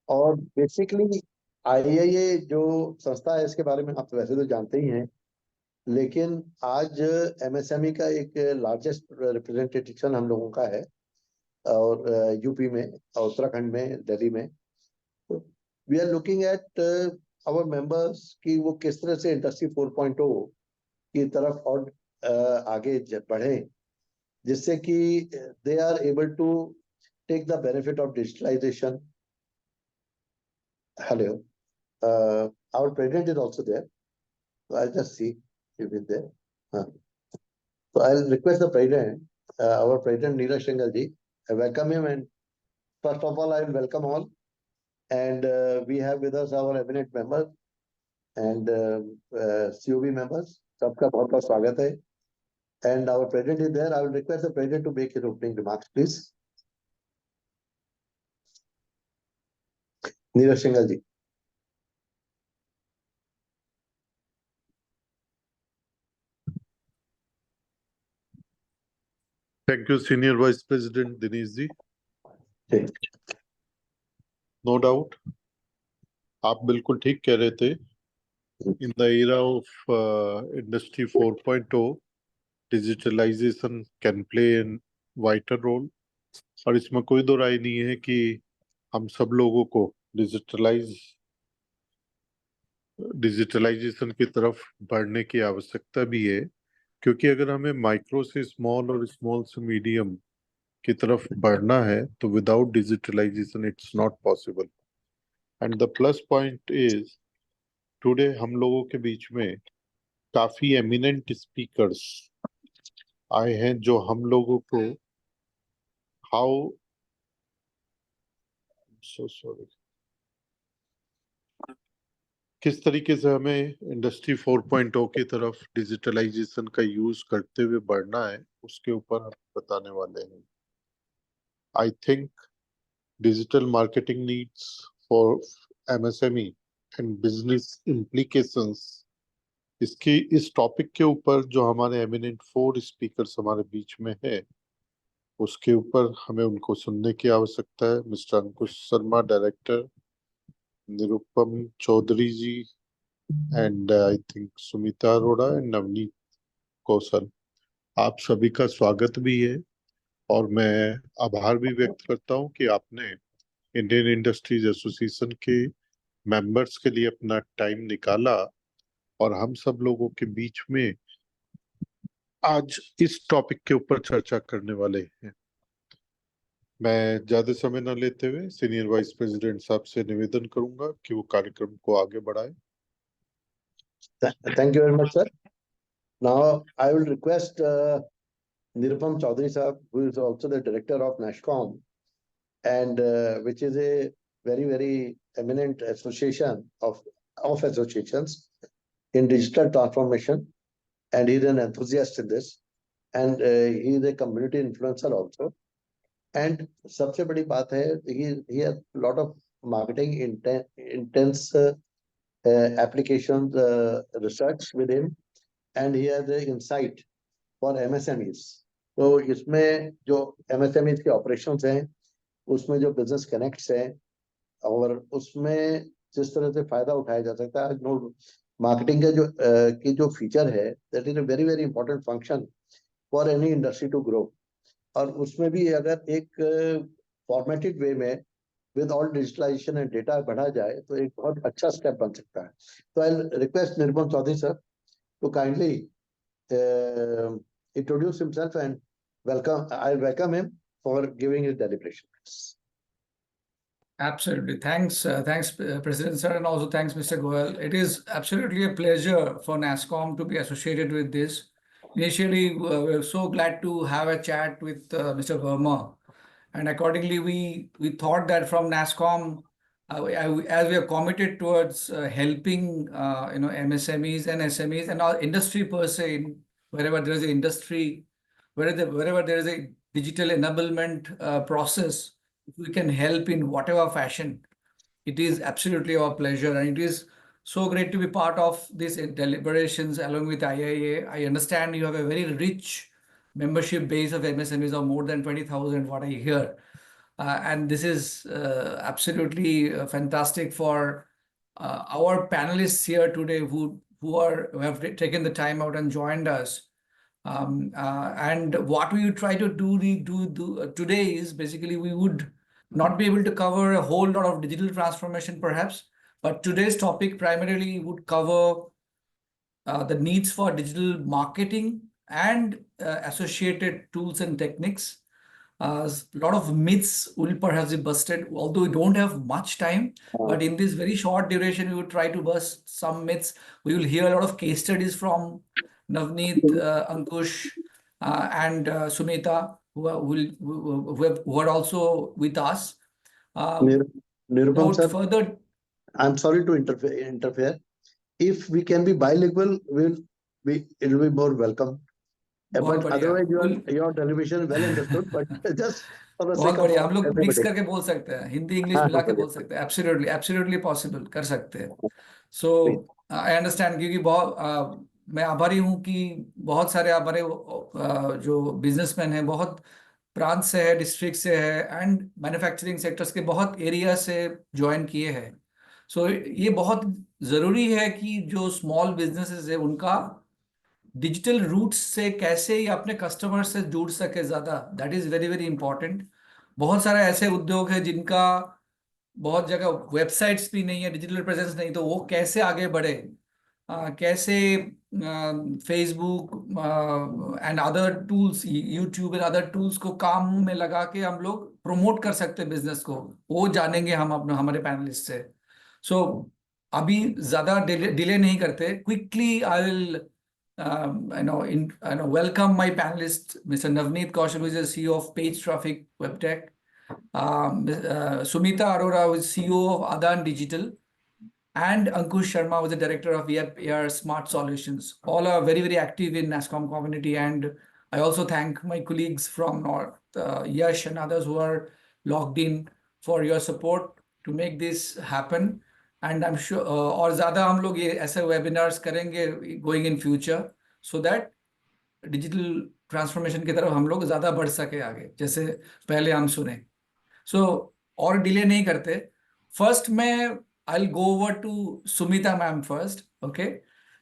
और basically IIA जो संस्था है इसके बारे में आप वैसे तो जानते ही हैं, लेकिन आज एमएसएमई का एक लार्जेस्ट रिप्रेजेंटेशन हम लोगों का है, और यूपी में और उत्तराखंड में, दिल्ली में। We are looking at our members कि वो किस तरह से इंडस्ट्री 4.0 की तरफ और आगे बढ़े, जिससे कि they are able to take the benefit of digitalization. Hello, our president is also there, so I'll just see if he's there. So I'll request the president, our president Neeraj Shingal ji. I welcome him, and first of all, I will welcome all. And we have with us our eminent members and COB members. सबका बहुत बहुत स्वागत है. And our president is there. I will request the president to make his opening remarks, please. Neeraj Shingal ji. Thank you, Senior Vice President Dinesh ji. No doubt, आप बिल्कुल ठीक कह रहे थे. In the era of Industry 4.0, digitalization can play a vital role. और इसमें कोई दो राय नहीं है कि हम सब लोगों को डिजिटलाइजेशन की तरफ बढ़ने की आवश्यकता भी है, क्योंकि अगर हमें माइक्रो से स्मॉल और स्मॉल से मीडियम की तरफ बढ़ना है तो without digitalization it's not possible. And the plus point is today हम लोगों के बीच में काफी एमिनेंट स्पीकर्स आए हैं जो हम लोगों को किस तरीके से हमें इंडस्ट्री 4.0 की तरफ डिजिटलाइजेशन का यूज करते हुए बढ़ना है उसके ऊपर हम बताने वाले हैं. I think digital marketing needs for MSME and business implications, इस टॉपिक के ऊपर जो हमारे एमिनेंट 4 स्पीकर्स हमारे बीच में है उसके ऊपर हमें उनको सुनने की आवश्यकता है. Mister Ankush Sharma, director, Nirupam Chaudhary ji, and I think Sumita Arora and Navneet Kaushal, आप सभी का स्वागत भी है. और मैं आभार भी व्यक्त करता हूं कि आपने इंडियन इंडस्ट्रीज एसोसिएशन के मेंबर्स के लिए अपना टाइम निकाला और हम सब लोगों के बीच में आज इस टॉपिक के ऊपर चर्चा करने वाले हैं. मैं ज्यादा समय न लेते हुए सीनियर वाइस प्रेसिडेंट साहब से निवेदन करूंगा कि वो कार्यक्रम को आगे बढ़ाएं. Thank you very much, sir. Now I will request Nirupam Chaudhary sahab, who is also the director of NASSCOM, and which is a very, very eminent association of associations in digital transformation, and he's an enthusiast in this, and he is a community influencer also. And सबसे बड़ी बात है, he has a lot of marketing intense applications research with him, and he has the insight for MSMEs. तो इसमें जो MSMEs के operations हैं, उसमें जो business connects हैं और उसमें जिस तरह से फायदा उठाया जा सकता है, जो मार्केटिंग का जो की जो फीचर है, that is a very, very important function for any industry to grow. और उसमें भी अगर एक फॉर्मेटेड वे में with all digitalization and data बढ़ा जाए तो एक बहुत अच्छा स्टेप बन सकता है. तो I request Nirupam Chaudhary sir to kindly introduce himself and welcome. I welcome him for giving his deliberations. Absolutely. Thanks, President Sir, and also thanks, Mr. Goyal. It is absolutely a pleasure for NASSCOM to be associated with this. Initially, we're so glad to have a chat with Mr. Verma, and accordingly, we thought that from NASSCOM, as we are committed towards helping MSMEs and SMEs and our industry per se, wherever there is an industry, wherever there is a digital enablement process. If we can help in whatever fashion, it is absolutely our pleasure, and it is so great to be part of these deliberations along with IIA. I understand you have a very rich membership base of MSMEs of more than 20,000, what I hear. and this is absolutely fantastic for our panelists here today who have taken the time out and joined us. And what we would try to do today is basically we would not be able to cover a whole lot of digital transformation perhaps, but today's topic primarily would cover the needs for digital marketing and associated tools and techniques. A lot of myths will perhaps be busted, although we don't have much time. But in this very short duration, we will try to bust some myths. We will hear a lot of case studies from Navneet, Ankush, and Sumita, who are also with us. Nirupam Without sir, further, I'm sorry to interfere. If we can be bilingual, it will be more welcome. बहुत But बढ़िया. otherwise, your television is well understood. But just for the बहुत sake of बढ़िया. हम लोग mix everybody. करके बोल सकते हैं, हिंदी इंग्लिश हाँ, मिला के बढ़िया. बोल सकते हैं. एब्सोल्युटली पॉसिबल कर सकते हैं. सो Great. आई अंडरस्टैंड, क्योंकि बहुत मैं आभारी हूँ कि बहुत सारे हमारे जो बिजनेसमैन हैं बहुत प्रांत से है, डिस्ट्रिक्ट से है, एंड मैन्युफैक्चरिंग सेक्टर्स के बहुत एरिया से ज्वाइन किए हैं. सो ये बहुत ज़रूरी है कि जो स्मॉल बिजनेसेस है उनका डिजिटल रूट्स से कैसे ये अपने कस्टमर से जुड़ सके ज़्यादा, that is very very important. बहुत सारे ऐसे उद्योग है जिनका बहुत जगह वेबसाइट्स भी नहीं है, डिजिटल प्रेजेंस नहीं, तो वो कैसे आगे बढ़े, कैसे Facebook and other tools, YouTube and other tools को काम में लगा के हम लोग प्रमोट कर सकते हैं बिजनेस को, वो जानेंगे हम अपने हमारे पैनलिस्ट से. सो अभी ज़्यादा डिले नहीं करते, quickly I will welcome my panelist, Mr. Navneet Kaushal, who is the CEO of Page Traffic WebTech. Sumita Arora, who is CEO of Adan Digital, and Ankush Sharma, who is the director of VFAR Smart Solutions. All are very, very active in NASSCOM community, and I also thank my colleagues from North, Yash and others who are logged in for your support to make this happen. And I'm sure और ज़्यादा हम लोग ये ऐसे webinars करेंगे going in future, so that digital transformation की तरफ हम लोग ज़्यादा बढ़ सके आगे, जैसे पहले हम सुने. सो और डिले नहीं करते, फर्स्ट मैं I will go over to Sumita ma'am first. Okay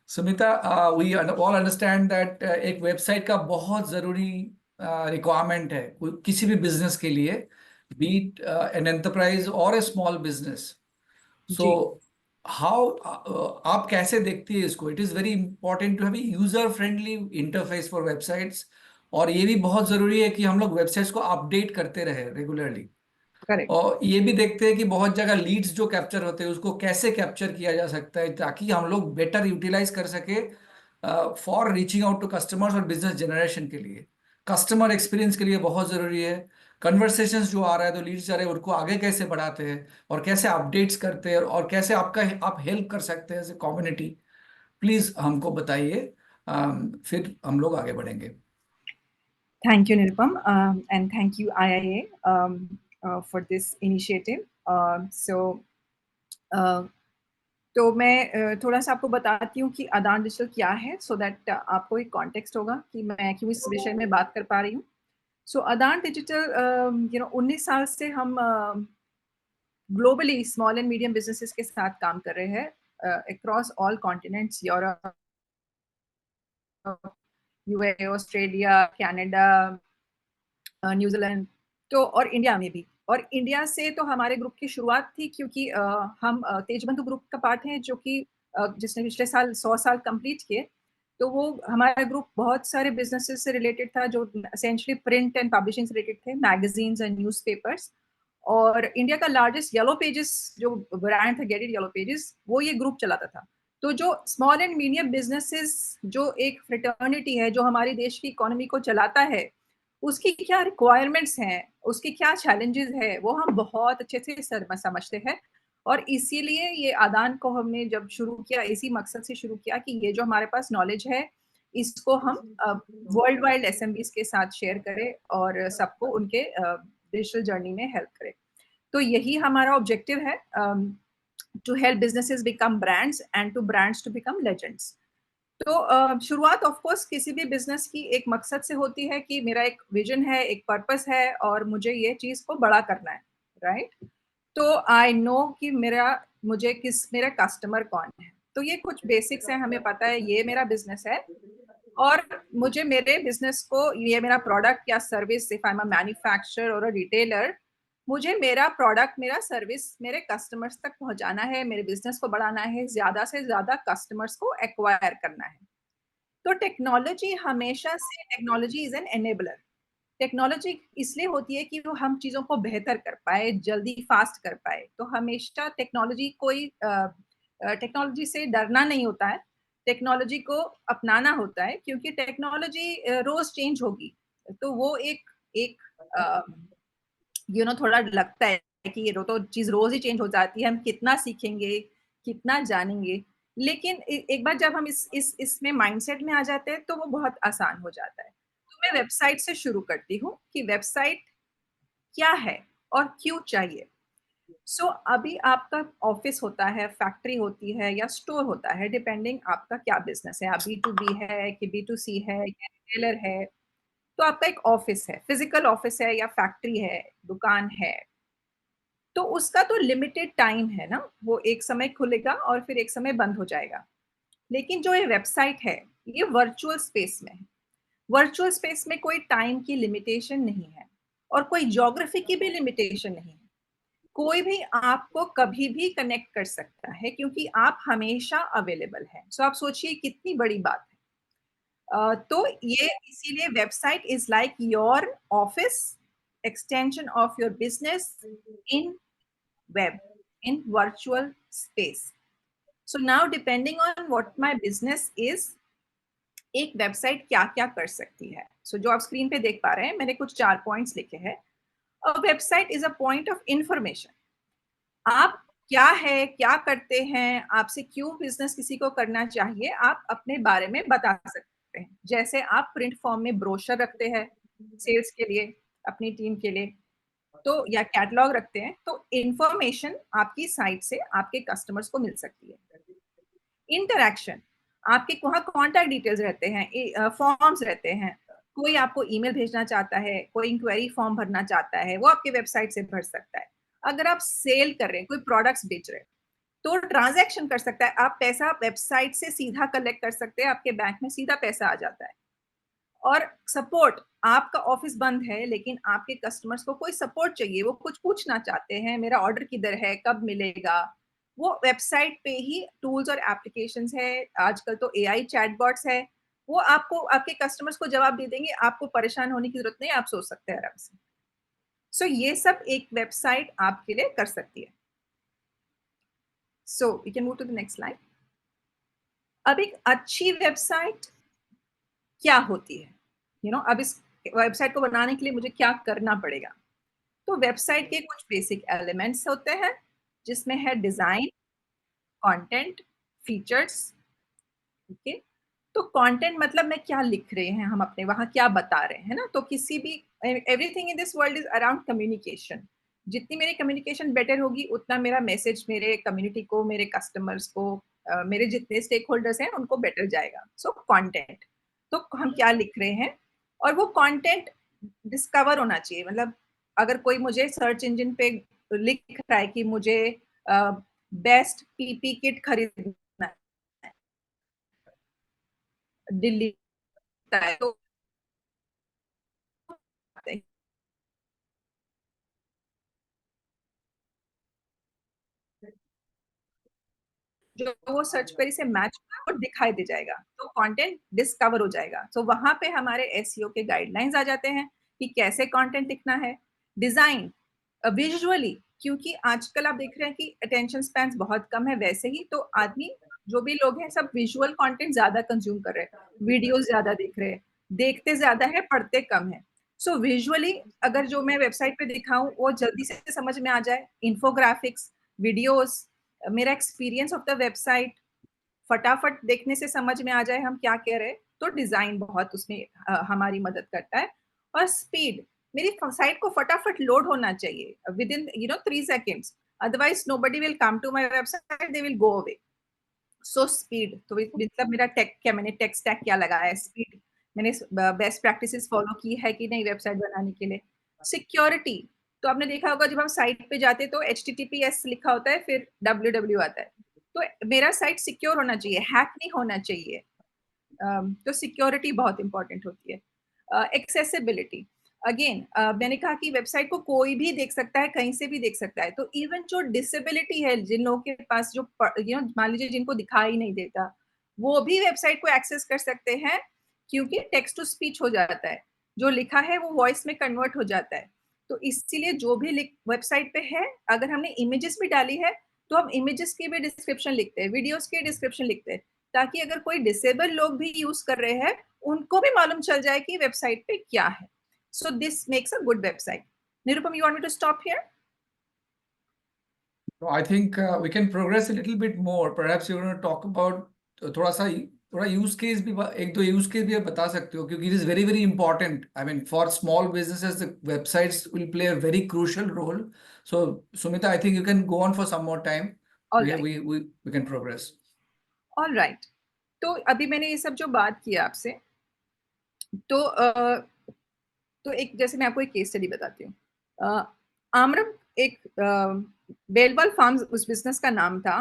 Sumita, we all understand that एक वेबसाइट का बहुत ज़रूरी रिक्वायरमेंट है किसी भी बिजनेस के लिए, बी इट एन एंटरप्राइज और a small business. So how आप कैसे देखती है इसको? It is very important to have user friendly interface for websites, और ये भी बहुत ज़रूरी है कि हम लोग वेबसाइट्स को अपडेट करते रहे रेगुलरली. और ये भी देखते हैं कि बहुत जगह लीड्स जो कैप्चर होते हैं उसको कैसे कैप्चर किया जा सकता है ताकि हम लोग बेटर यूटिलाइज कर सके for reaching out to customers और बिजनेस जनरेशन के लिए. कस्टमर एक्सपीरियंस के लिए बहुत ज़रूरी है. कन्वर्सेशंस जो आ रहा है तो लीड्स आ रहे हैं उनको आगे कैसे बढ़ाते हैं और कैसे अपडेट्स करते हैं और कैसे आप हेल्प कर सकते हैं एज ए कम्युनिटी, प्लीज़ हमको बताइए, फिर हम लोग आगे बढ़ेंगे. Thank you, Nirupam, and thank you, IIA, for this initiative. तो मैं थोड़ा सा आपको बताती हूँ कि अदान डिजिटल क्या है, सो दैट आपको एक कॉन्टेक्स्ट होगा कि मैं क्यों इस विषय में बात कर पा रही हूँ. सो अदान डिजिटल 19 साल से हम globally small and medium businesses के साथ काम कर रहे हैं across all continents, Europe, US, Australia, Canada, New Zealand, तो और इंडिया में भी. और इंडिया से तो हमारे ग्रुप की शुरुआत थी क्योंकि हम तेजबंधु ग्रुप का पार्ट हैं जो कि जिसने पिछले साल 100 साल कंप्लीट किए. तो वो हमारा ग्रुप बहुत सारे बिजनेसेस से रिलेटेड था जो एसेंशियली प्रिंट एंड पब्लिशिंग से रिलेटेड थे, मैगजीन्स एंड न्यूज़पेपर्स. और इंडिया का लार्जेस्ट येलो पेजेस जो ब्रांड था, गेट इट येलो पेजेस, वो ये ग्रुप चलाता था. तो जो स्मॉल एंड मीडियम बिजनेसेस जो एक फ्रेटर्निटी है जो हमारे देश की इकोनॉमी को चलाता है, उसकी क्या रिक्वायरमेंट्स हैं, उसकी क्या चैलेंजेस है, वो हम बहुत अच्छे से समझते हैं. और इसीलिए ये आदान को हमने जब शुरू किया इसी मकसद से शुरू किया कि ये जो हमारे पास नॉलेज है इसको हम वर्ल्ड वाइड एसएमबीज के साथ शेयर करें और सबको उनके डिजिटल जर्नी में हेल्प करें. तो यही हमारा ऑब्जेक्टिव है, to help businesses become brands and to brands to become legends. तो शुरुआत ऑफ कोर्स किसी भी बिजनेस की एक मकसद से होती है कि मेरा एक विजन है, एक पर्पस है और मुझे ये चीज को बड़ा करना है, राइट? तो आई नो कि मेरा कस्टमर कौन है। तो ये कुछ बेसिक्स हैं, हमें पता है ये मेरा बिजनेस है और मुझे मेरे बिजनेस को, ये मेरा प्रोडक्ट या service, if I am a manufacturer और अ रिटेलर, मुझे मेरा प्रोडक्ट, मेरा सर्विस मेरे कस्टमर्स तक पहुंचाना है, मेरे बिजनेस को बढ़ाना है, ज्यादा से ज्यादा कस्टमर्स को एक्वायर करना है। तो technology is an enabler. Technology इसलिए होती है कि वो हम चीजों को बेहतर कर पाए, जल्दी फास्ट कर पाए। तो हमेशा टेक्नोलॉजी से डरना नहीं होता है, टेक्नोलॉजी को अपनाना होता है, क्योंकि टेक्नोलॉजी रोज चेंज होगी। तो वो एक एक थोड़ा लगता है कि ये तो चीज रोज ही चेंज हो जाती है, हम कितना सीखेंगे, कितना जानेंगे। लेकिन एक बार जब हम इसमें माइंडसेट में आ जाते हैं तो वो बहुत आसान हो जाता है। तो मैं वेबसाइट से शुरू करती हूँ कि वेबसाइट क्या है और क्यों चाहिए। अभी आपका ऑफिस होता है, फैक्ट्री होती है या स्टोर होता है, डिपेंडिंग आपका क्या बिजनेस है, आप B2B है कि B2C है या रिटेलर है। तो आपका एक ऑफिस है, फिजिकल ऑफिस है या फैक्ट्री है, दुकान है। तो उसका तो लिमिटेड टाइम है ना, वो एक समय खुलेगा और फिर एक समय बंद हो जाएगा। लेकिन जो ये वेबसाइट है, ये वर्चुअल स्पेस में है। वर्चुअल स्पेस में कोई टाइम की लिमिटेशन नहीं है और कोई ज्योग्राफी की भी लिमिटेशन नहीं है। कोई भी आपको कभी भी कनेक्ट कर सकता है क्योंकि आप हमेशा अवेलेबल हैं। आप सोचिए कितनी बड़ी बात है। तो ये इसीलिए website is like your office, extension of your business in web, in virtual space. So now depending on what my business is, एक वेबसाइट क्या क्या कर सकती है। जो आप स्क्रीन पे देख पा रहे हैं, मैंने कुछ 4 पॉइंट्स लिखे हैं। A website is a point of information. आप क्या है, क्या करते हैं, आपसे क्यों बिजनेस किसी को करना चाहिए, आप अपने बारे में बता सकते हैं। जैसे आप प्रिंट फॉर्म में ब्रोशर रखते हैं सेल्स के लिए, अपनी टीम के लिए, तो या कैटलॉग रखते हैं, तो इंफॉर्मेशन आपकी साइट से आपके कस्टमर्स को मिल सकती है। इंटरैक्शन, आपके वहाँ कॉन्टैक्ट डिटेल्स रहते हैं, फॉर्म्स रहते हैं। कोई आपको ईमेल भेजना चाहता है, कोई इंक्वायरी फॉर्म भरना चाहता है, वो आपके वेबसाइट से भर सकता है। अगर आप सेल कर रहे हैं, कोई प्रोडक्ट्स बेच रहे हैं, तो ट्रांजैक्शन कर सकता है। आप पैसा वेबसाइट से सीधा कलेक्ट कर सकते हैं, आपके बैंक में सीधा पैसा आ जाता है। और सपोर्ट, आपका ऑफिस बंद है लेकिन आपके कस्टमर्स को कोई सपोर्ट चाहिए, वो कुछ पूछना चाहते हैं, मेरा ऑर्डर किधर है, कब मिलेगा, वो वेबसाइट पे ही टूल्स और एप्लीकेशंस है। आजकल तो AI चैटबॉट्स है, वो आपको आपके कस्टमर्स को जवाब दे देंगे, आपको परेशान होने की जरूरत नहीं, आप सोच सकते हैं आराम से। ये सब एक वेबसाइट आपके लिए कर सकती है। We can move to the next slide. अब एक अच्छी वेबसाइट क्या होती है, अब इस वेबसाइट को बनाने के लिए मुझे क्या करना पड़ेगा। तो वेबसाइट के कुछ बेसिक एलिमेंट्स होते हैं, जिसमें है डिजाइन, कंटेंट, फीचर्स। ओके, तो कंटेंट मतलब मैं क्या लिख रहे हैं, हम अपने वहां क्या बता रहे हैं ना। तो किसी भी, everything in this world is around communication. जितनी मेरी कम्युनिकेशन बेटर होगी, उतना मेरा मैसेज मेरे कम्युनिटी को, मेरे कस्टमर्स को, मेरे जितने स्टेक होल्डर्स हैं उनको बेटर जाएगा। कंटेंट, तो हम क्या लिख रहे हैं, और वो कंटेंट डिस्कवर होना चाहिए। मतलब अगर कोई मुझे सर्च इंजन पे लिख रहा है कि मुझे बेस्ट PP किट खरीदना है दिल्ली, तो जो वो सर्च क्वेरी से मैच होगा वो दिखाई दे जाएगा, तो कंटेंट डिस्कवर हो जाएगा। वहां पे हमारे SEO के गाइडलाइंस आ जाते हैं कि कैसे कंटेंट लिखना है। डिजाइन, विजुअली, क्योंकि आजकल आप देख रहे हैं कि अटेंशन स्पैन्स बहुत कम है, वैसे ही तो आदमी, जो भी लोग हैं, सब विजुअल कंटेंट ज्यादा कंज्यूम कर रहे हैं, वीडियोस ज्यादा देख रहे हैं, देखते ज्यादा है, पढ़ते कम है। विजुअली अगर जो मैं वेबसाइट पे दिखाऊं वो जल्दी से समझ में आ जाए, इंफोग्राफिक्स, वीडियोस, मेरा एक्सपीरियंस ऑफ द वेबसाइट फटाफट देखने से समझ में आ जाए हम क्या कह रहे हैं, तो डिजाइन बहुत उसमें हमारी मदद करता है। और स्पीड, मेरी साइट को फटाफट लोड होना चाहिए within 3 seconds, otherwise nobody will come to my website, they will go away. So speed, तो मतलब मेरा टेक क्या, मैंने टेक स्टैक क्या लगाया है, स्पीड, मैंने बेस्ट प्रैक्टिसेस फॉलो की है कि नहीं वेबसाइट बनाने के लिए। सिक्योरिटी, तो आपने देखा होगा जब हम साइट पे जाते तो HTTPS लिखा होता है, फिर www आता है, तो मेरा साइट सिक्योर होना चाहिए, हैक नहीं होना चाहिए। तो सिक्योरिटी बहुत इंपॉर्टेंट होती है। एक्सेसिबिलिटी, अगेन मैंने कहा कि वेबसाइट को कोई भी देख सकता है, कहीं से भी देख सकता है, तो इवन जो डिसेबिलिटी है, जिन लोगों के पास जो मान लीजिए जिनको दिखाई नहीं देता, वो भी वेबसाइट को एक्सेस कर सकते हैं, क्योंकि टेक्स्ट टू स्पीच हो जाता है, जो लिखा है वो वॉइस में कन्वर्ट हो जाता है। तो इसीलिए जो भी वेबसाइट पे है, अगर हमने इमेजेस भी डाली है तो हम इमेजेस की भी डिस्क्रिप्शन लिखते हैं, वीडियोस की डिस्क्रिप्शन लिखते हैं, ताकि अगर कोई डिसेबल लोग भी यूज कर रहे हैं, उनको भी मालूम चल जाए कि वेबसाइट पे क्या है। So this makes a good website. Nirupam, you want me to stop here? So I think we can progress a little bit more. Perhaps you're going to talk about थोड़ा यूज केस भी, एक दो use case भी आप बता सकते हो, क्योंकि it is very very important. I mean for small businesses the websites will play a very crucial role. So Sumita, I think you can go on for some more time. All right. We can progress. All right. तो अभी मैंने ये सब जो बात किया आपसे, तो तो एक, जैसे मैं आपको एक केस स्टडी बताती हूँ। आमरम एक बेलवाल फार्म्स उस बिजनेस का नाम था।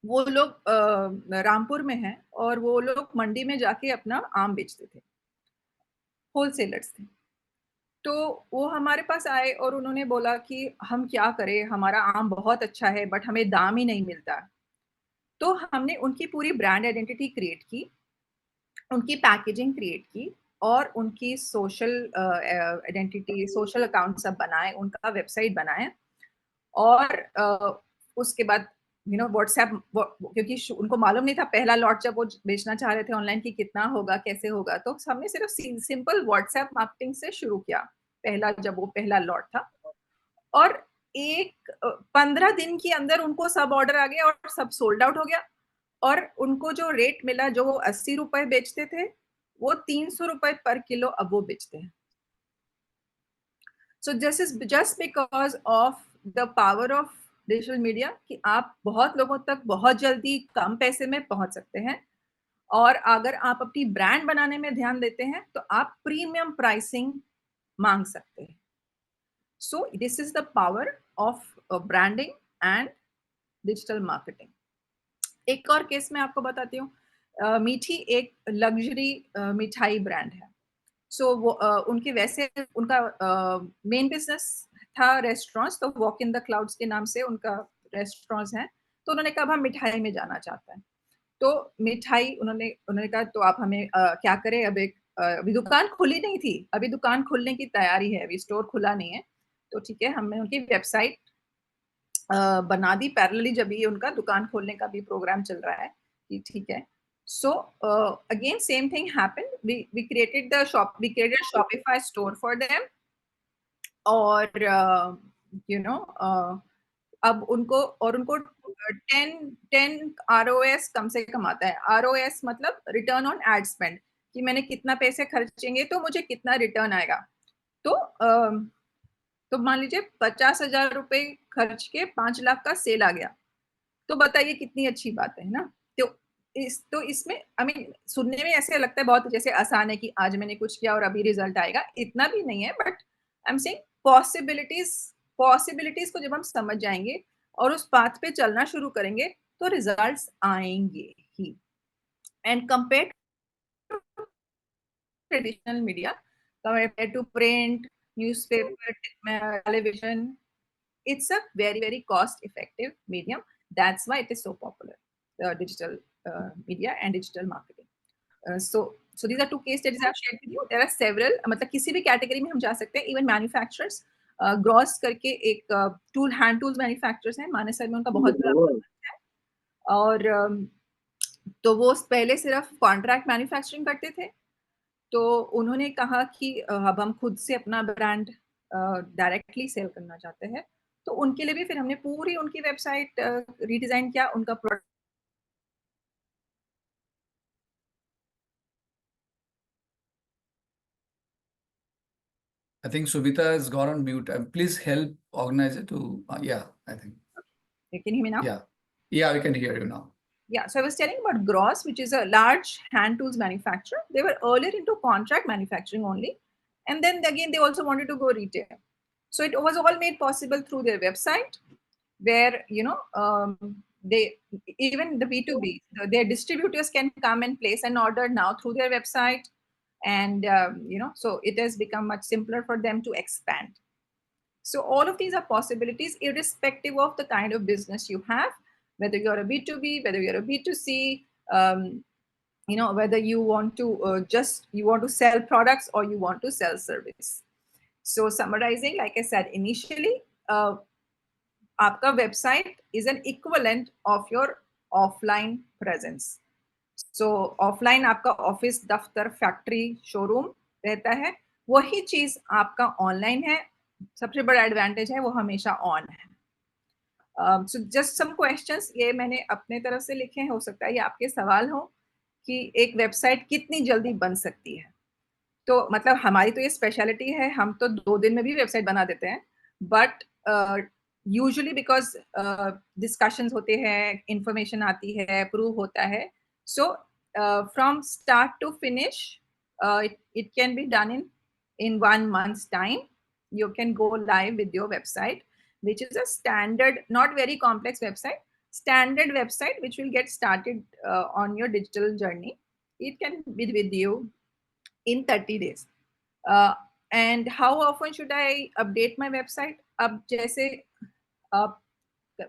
वो लोग रामपुर में हैं और वो लोग मंडी में जाके अपना आम बेचते थे, होलसेलर्स थे। तो वो हमारे पास आए और उन्होंने बोला कि हम क्या करें, हमारा आम बहुत अच्छा है बट हमें दाम ही नहीं मिलता। तो हमने उनकी पूरी ब्रांड आइडेंटिटी क्रिएट की, उनकी पैकेजिंग क्रिएट की और उनकी सोशल आइडेंटिटी, सोशल अकाउंट सब बनाए, उनका वेबसाइट बनाए और उसके बाद व्हाट्सएप, क्योंकि उनको मालूम नहीं था पहला लॉट जब वो बेचना चाह रहे थे ऑनलाइन कि कितना होगा, कैसे होगा, तो हमने सिर्फ सिंपल व्हाट्सएप मार्केटिंग से शुरू किया जब वो पहला लॉट था। और 15 दिन के अंदर उनको सब ऑर्डर आ गया और सब सोल्ड आउट हो गया। और उनको जो रेट मिला, जो वो 80 रुपए बेचते थे, वो 300 रुपए पर किलो अब वो बेचते हैं। So this is just because of the power of digital media, कि आप बहुत लोगों तक बहुत जल्दी कम पैसे में पहुंच सकते हैं। और अगर आप अपनी ब्रांड बनाने में ध्यान देते हैं तो आप प्रीमियम प्राइसिंग मांग सकते हैं। So this is the power of branding and digital marketing. एक और केस मैं आपको बताती हूँ। मीठी एक लग्जरी मिठाई ब्रांड है। सो वो उनके वैसे उनका मेन बिजनेस था रेस्टोरेंट्स, तो वॉक इन द क्लाउड्स के नाम से उनका रेस्टोरेंट्स हैं। तो उन्होंने कहा हम मिठाई में जाना चाहते हैं, तो मिठाई उन्होंने कहा तो आप हमें क्या करें, अब अभी दुकान खुली नहीं थी, अभी दुकान खुलने की तैयारी है, अभी स्टोर खुला नहीं है। तो ठीक है, हमने उनकी वेबसाइट बना दी पैरेलली, जब ये उनका दुकान खोलने का भी प्रोग्राम चल रहा है कि ठीक है। So again same thing happened, we created the shop, we created a Shopify store for them. और अब उनको 10 ROS कम से कम आता है। ROS मतलब रिटर्न ऑन एड स्पेंड, कि मैंने कितना पैसे खर्चेंगे तो मुझे कितना रिटर्न आएगा। तो मान लीजिए 50,000 रुपए खर्च के 5 लाख का सेल आ गया, तो बताइए कितनी अच्छी बात है ना। तो इसमें आई मीन सुनने में ऐसे लगता है बहुत जैसे आसान है कि आज मैंने कुछ किया और अभी रिजल्ट आएगा, इतना भी नहीं है। But I am saying possibilities को जब हम समझ जाएंगे और उस पाथ पे चलना शुरू करेंगे तो रिजल्ट्स आएंगे ही। And compare traditional media, compare to print, newspaper, television, it's a very very cost effective medium. That's why it is so popular, digital media and digital marketing. So these are two case studies I've shared with you. There are several, मतलब किसी भी category में हम जा सकते हैं। Even manufacturers, gross करके एक टूल, हैंड टूल्स मैन्युफैक्चरर्स हैं मानेसर में, उनका बहुत बड़ा प्रोजेक्ट है। और तो वो पहले सिर्फ कॉन्ट्रैक्ट मैन्युफैक्चरिंग करते थे, तो उन्होंने कहा कि अब हम खुद से अपना ब्रांड डायरेक्टली सेल करना चाहते हैं। तो उनके लिए भी फिर हमने पूरी उनकी वेबसाइट रीडिजाइन किया, उनका product. I think Subhita has gone on mute. Please help organize it to, yeah, I think. Can you hear me now? Yeah, we can hear you now. Yeah, so I was telling about Gross, which is a large hand tools manufacturer. They were earlier into contract manufacturing only. And then again, they also wanted to go retail. So it was all made possible through their website, where, they, even the B2B, their distributors can come and place an order now through their website. And, so it has become much simpler for them to expand. So all of these are possibilities irrespective of the kind of business you have, whether you're a B2B, whether you're a B2C, whether you want to you want to sell products or you want to sell service. So summarizing, like I said initially, आपका website is an equivalent of your offline presence. So offline आपका office, दफ्तर, factory, showroom रहता है, वही चीज आपका online है. सबसे बड़ा एडवांटेज है वो हमेशा ऑन है. सो जस्ट सम क्वेश्चंस, ये मैंने अपने तरफ से लिखे हैं, हो सकता है ये आपके सवाल हो कि एक वेबसाइट कितनी जल्दी बन सकती है. तो मतलब हमारी तो ये स्पेशलिटी है, हम तो 2 दिन में भी वेबसाइट बना देते हैं. बट यूजुअली बिकॉज डिस्कशंस होते हैं, इंफॉर्मेशन आती है, अप्रूव होता है. So from start to finish it can be done in 1 month's time. You can go live with your website, which is a standard, not very complex website, standard website which will get started on your digital journey. It can be with you in 30 days. And how often should I update my website? अब जैसे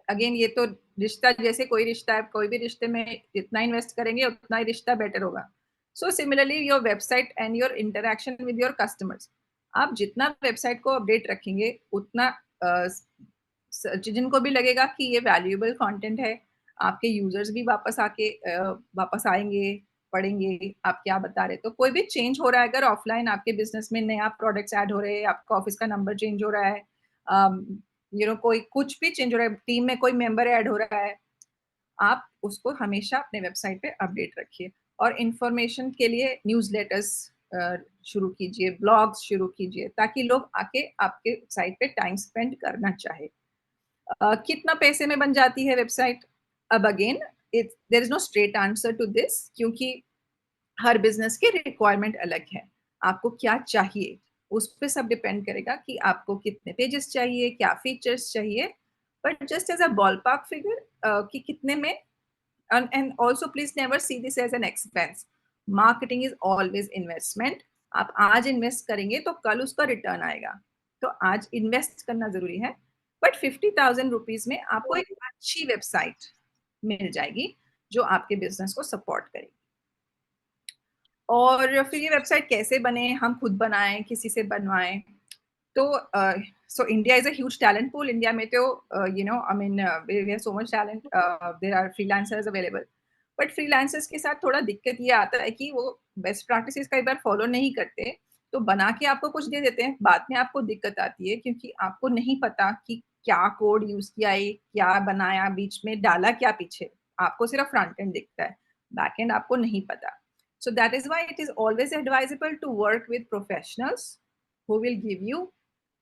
again ये तो रिश्ता जैसे कोई रिश्ता है, कोई भी रिश्ते में जितना इन्वेस्ट करेंगे उतना ही रिश्ता बेटर होगा. So similarly your website and your interaction with your customers, आप जितना वेबसाइट को अपडेट रखेंगे उतना जिनको भी लगेगा कि ये वैल्यूएबल कंटेंट है, आपके यूजर्स भी वापस आएंगे, पढ़ेंगे आप क्या बता रहे. तो कोई भी चेंज हो रहा है, अगर ऑफलाइन आपके बिजनेस में नया प्रोडक्ट्स ऐड हो रहे हैं, आपका ऑफिस का नंबर चेंज हो रहा है, कोई कुछ भी चेंज हो रहा है, टीम में कोई मेंबर ऐड हो रहा है, आप उसको हमेशा अपने वेबसाइट पे अपडेट रखिए. और इंफॉर्मेशन के लिए न्यूज़लेटर्स शुरू कीजिए, ब्लॉग्स शुरू कीजिए, ताकि लोग आके आपके साइट पे टाइम स्पेंड करना चाहे. कितना पैसे में बन जाती है वेबसाइट? अब again there is no straight answer to this, क्योंकि हर बिजनेस की रिक्वायरमेंट अलग है. आपको क्या चाहिए उस पर सब डिपेंड करेगा कि आपको कितने पेजेस चाहिए, क्या फीचर्स चाहिए. But just as a ballpark figure कि कितने में, and also please never see this as an expense. Marketing is always investment. आप आज इन्वेस्ट करेंगे तो कल उसका रिटर्न आएगा. तो आज इन्वेस्ट करना जरूरी है. बट 50,000 रुपीज में आपको एक अच्छी वेबसाइट मिल जाएगी जो आपके बिजनेस को सपोर्ट करेगी. और फिर ये वेबसाइट कैसे बने, हम खुद बनाएं, किसी से बनवाएं? तो so India is a huge talent pool. India में तो we have so much talent. There are freelancers available. But freelancers के साथ थोड़ा दिक्कत ये आता है कि वो बेस्ट प्रैक्टिसेस कई बार फॉलो नहीं करते. तो बना के आपको कुछ दे देते हैं, बाद में आपको दिक्कत आती है क्योंकि आपको नहीं पता कि क्या कोड यूज किया है, क्या बनाया, बीच में डाला क्या पीछे. आपको सिर्फ फ्रंट एंड दिखता है, बैक एंड आपको नहीं पता. So that is why it is always advisable to work with professionals who will give you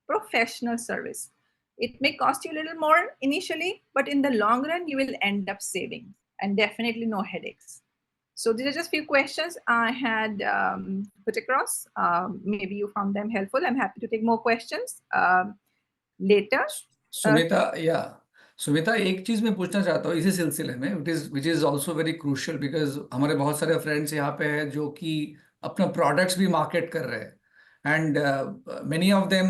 professional service. It may cost you a little more initially, but in the long run, you will end up saving and definitely no headaches. So these are just few questions I had put across. Maybe you found them helpful. I'm happy to take more questions later. Sumita, एक चीज मैं पूछना चाहता हूँ इसी सिलसिले में, which is also very crucial, because हमारे बहुत सारे फ्रेंड्स यहाँ पे हैं जो कि अपना प्रोडक्ट्स भी मार्केट कर रहे हैं. And many of them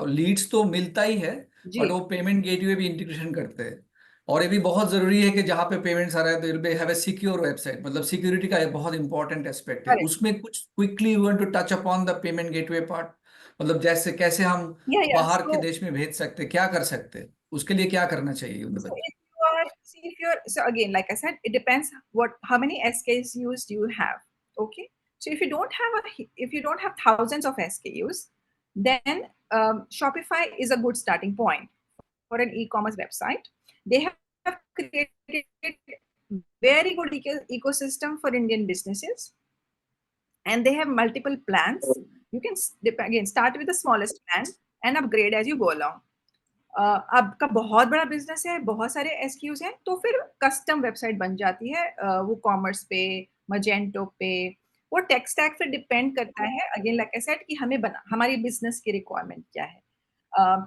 leads तो मिलता ही है, बट वो पेमेंट गेटवे भी इंटीग्रेशन करते हैं. और ये भी बहुत जरूरी है कि जहाँ पे पेमेंट्स आ रहा है तो will have a secure website. मतलब सिक्योरिटी का एक बहुत इंपॉर्टेंट एस्पेक्ट है. उसमें कुछ quickly you want to touch upon the payment gateway part. मतलब जैसे कैसे हम बाहर के देश में भेज सकते, क्या कर सकते, उसके लिए क्या करना चाहिए? So again, like I said, it depends how many SKUs you have. Okay, so if you don't have thousands of SKUs, then Shopify is a good starting point for an e-commerce website. They have created very good ecosystem for Indian businesses, and they have multiple plans. You can again start with the smallest plan and upgrade as you go along. आपका बहुत बड़ा business है, बहुत सारे SKUs हैं, तो फिर custom website बन जाती है, वो कॉमर्स पे, मजेंटो पे, वो टेक स्टैक फिर डिपेंड करता है अगेन लाइक आई सेड कि हमारी बिजनेस की रिक्वायरमेंट क्या है।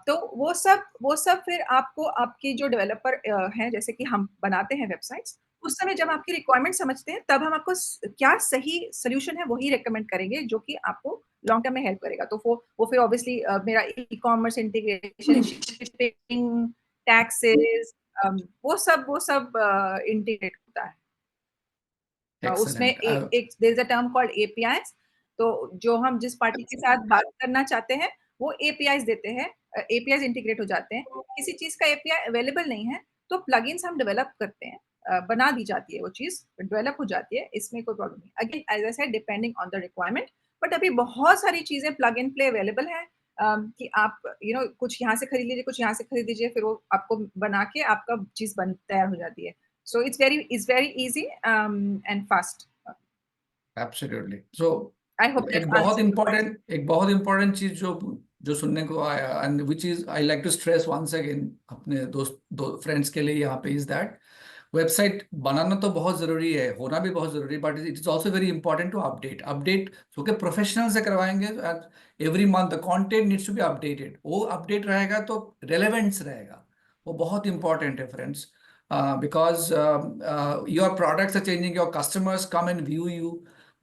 तो वो सब फिर आपको आपकी जो डेवलपर हैं, जैसे कि हम बनाते हैं वेबसाइट्स, उस समय जब आपकी रिक्वायरमेंट समझते हैं, तब हम आपको क्या सही सोल्यूशन है वही रिकमेंड करेंगे, जो कि आपको लॉन्ग टर्म में हेल्प करेगा। तो वो फिर ऑब्वियसली मेरा ई-कॉमर्स इंटीग्रेशन, शिपिंग, टैक्सेस, वो सब इंटीग्रेट होता है। उसमें Excellent. एक there is a term called APIs। तो जो हम जिस पार्टी के साथ बात करना चाहते हैं, वो APIs देते हैं, APIs इंटीग्रेट हो जाते हैं। किसी चीज का API अवेलेबल नहीं है, तो प्लगइन्स हम डेवलप करते हैं, बना दी जाती है, वो चीज डेवलप हो जाती है, इसमें कोई प्रॉब्लम नहीं। Again as I said depending on the requirement, but अभी बहुत सारी चीजें प्लग एंड प्ले अवेलेबल है, कि आप कुछ यहाँ से खरीद लीजिए, कुछ यहाँ से खरीद लीजिए, फिर वो आपको बना के आपका चीज तैयार हो जाती है। So it's very easy and fast. Absolutely. So I hope that answers your question. एक बहुत इम्पोर्टेंट चीज जो सुनने को आया, and which is I like to stress once again अपने दो फ्रेंड्स के लिए यहाँ पे, इज दैट वेबसाइट बनाना तो बहुत जरूरी है, होना भी बहुत जरूरी, but it is also very important to update क्योंकि प्रोफेशनल से करवाएंगे, every month the content needs to be updated. वो अपडेट रहेगा तो रेलेवेंस रहेगा, वो बहुत इंपॉर्टेंट है friends, because your products are changing, your customers come and view you,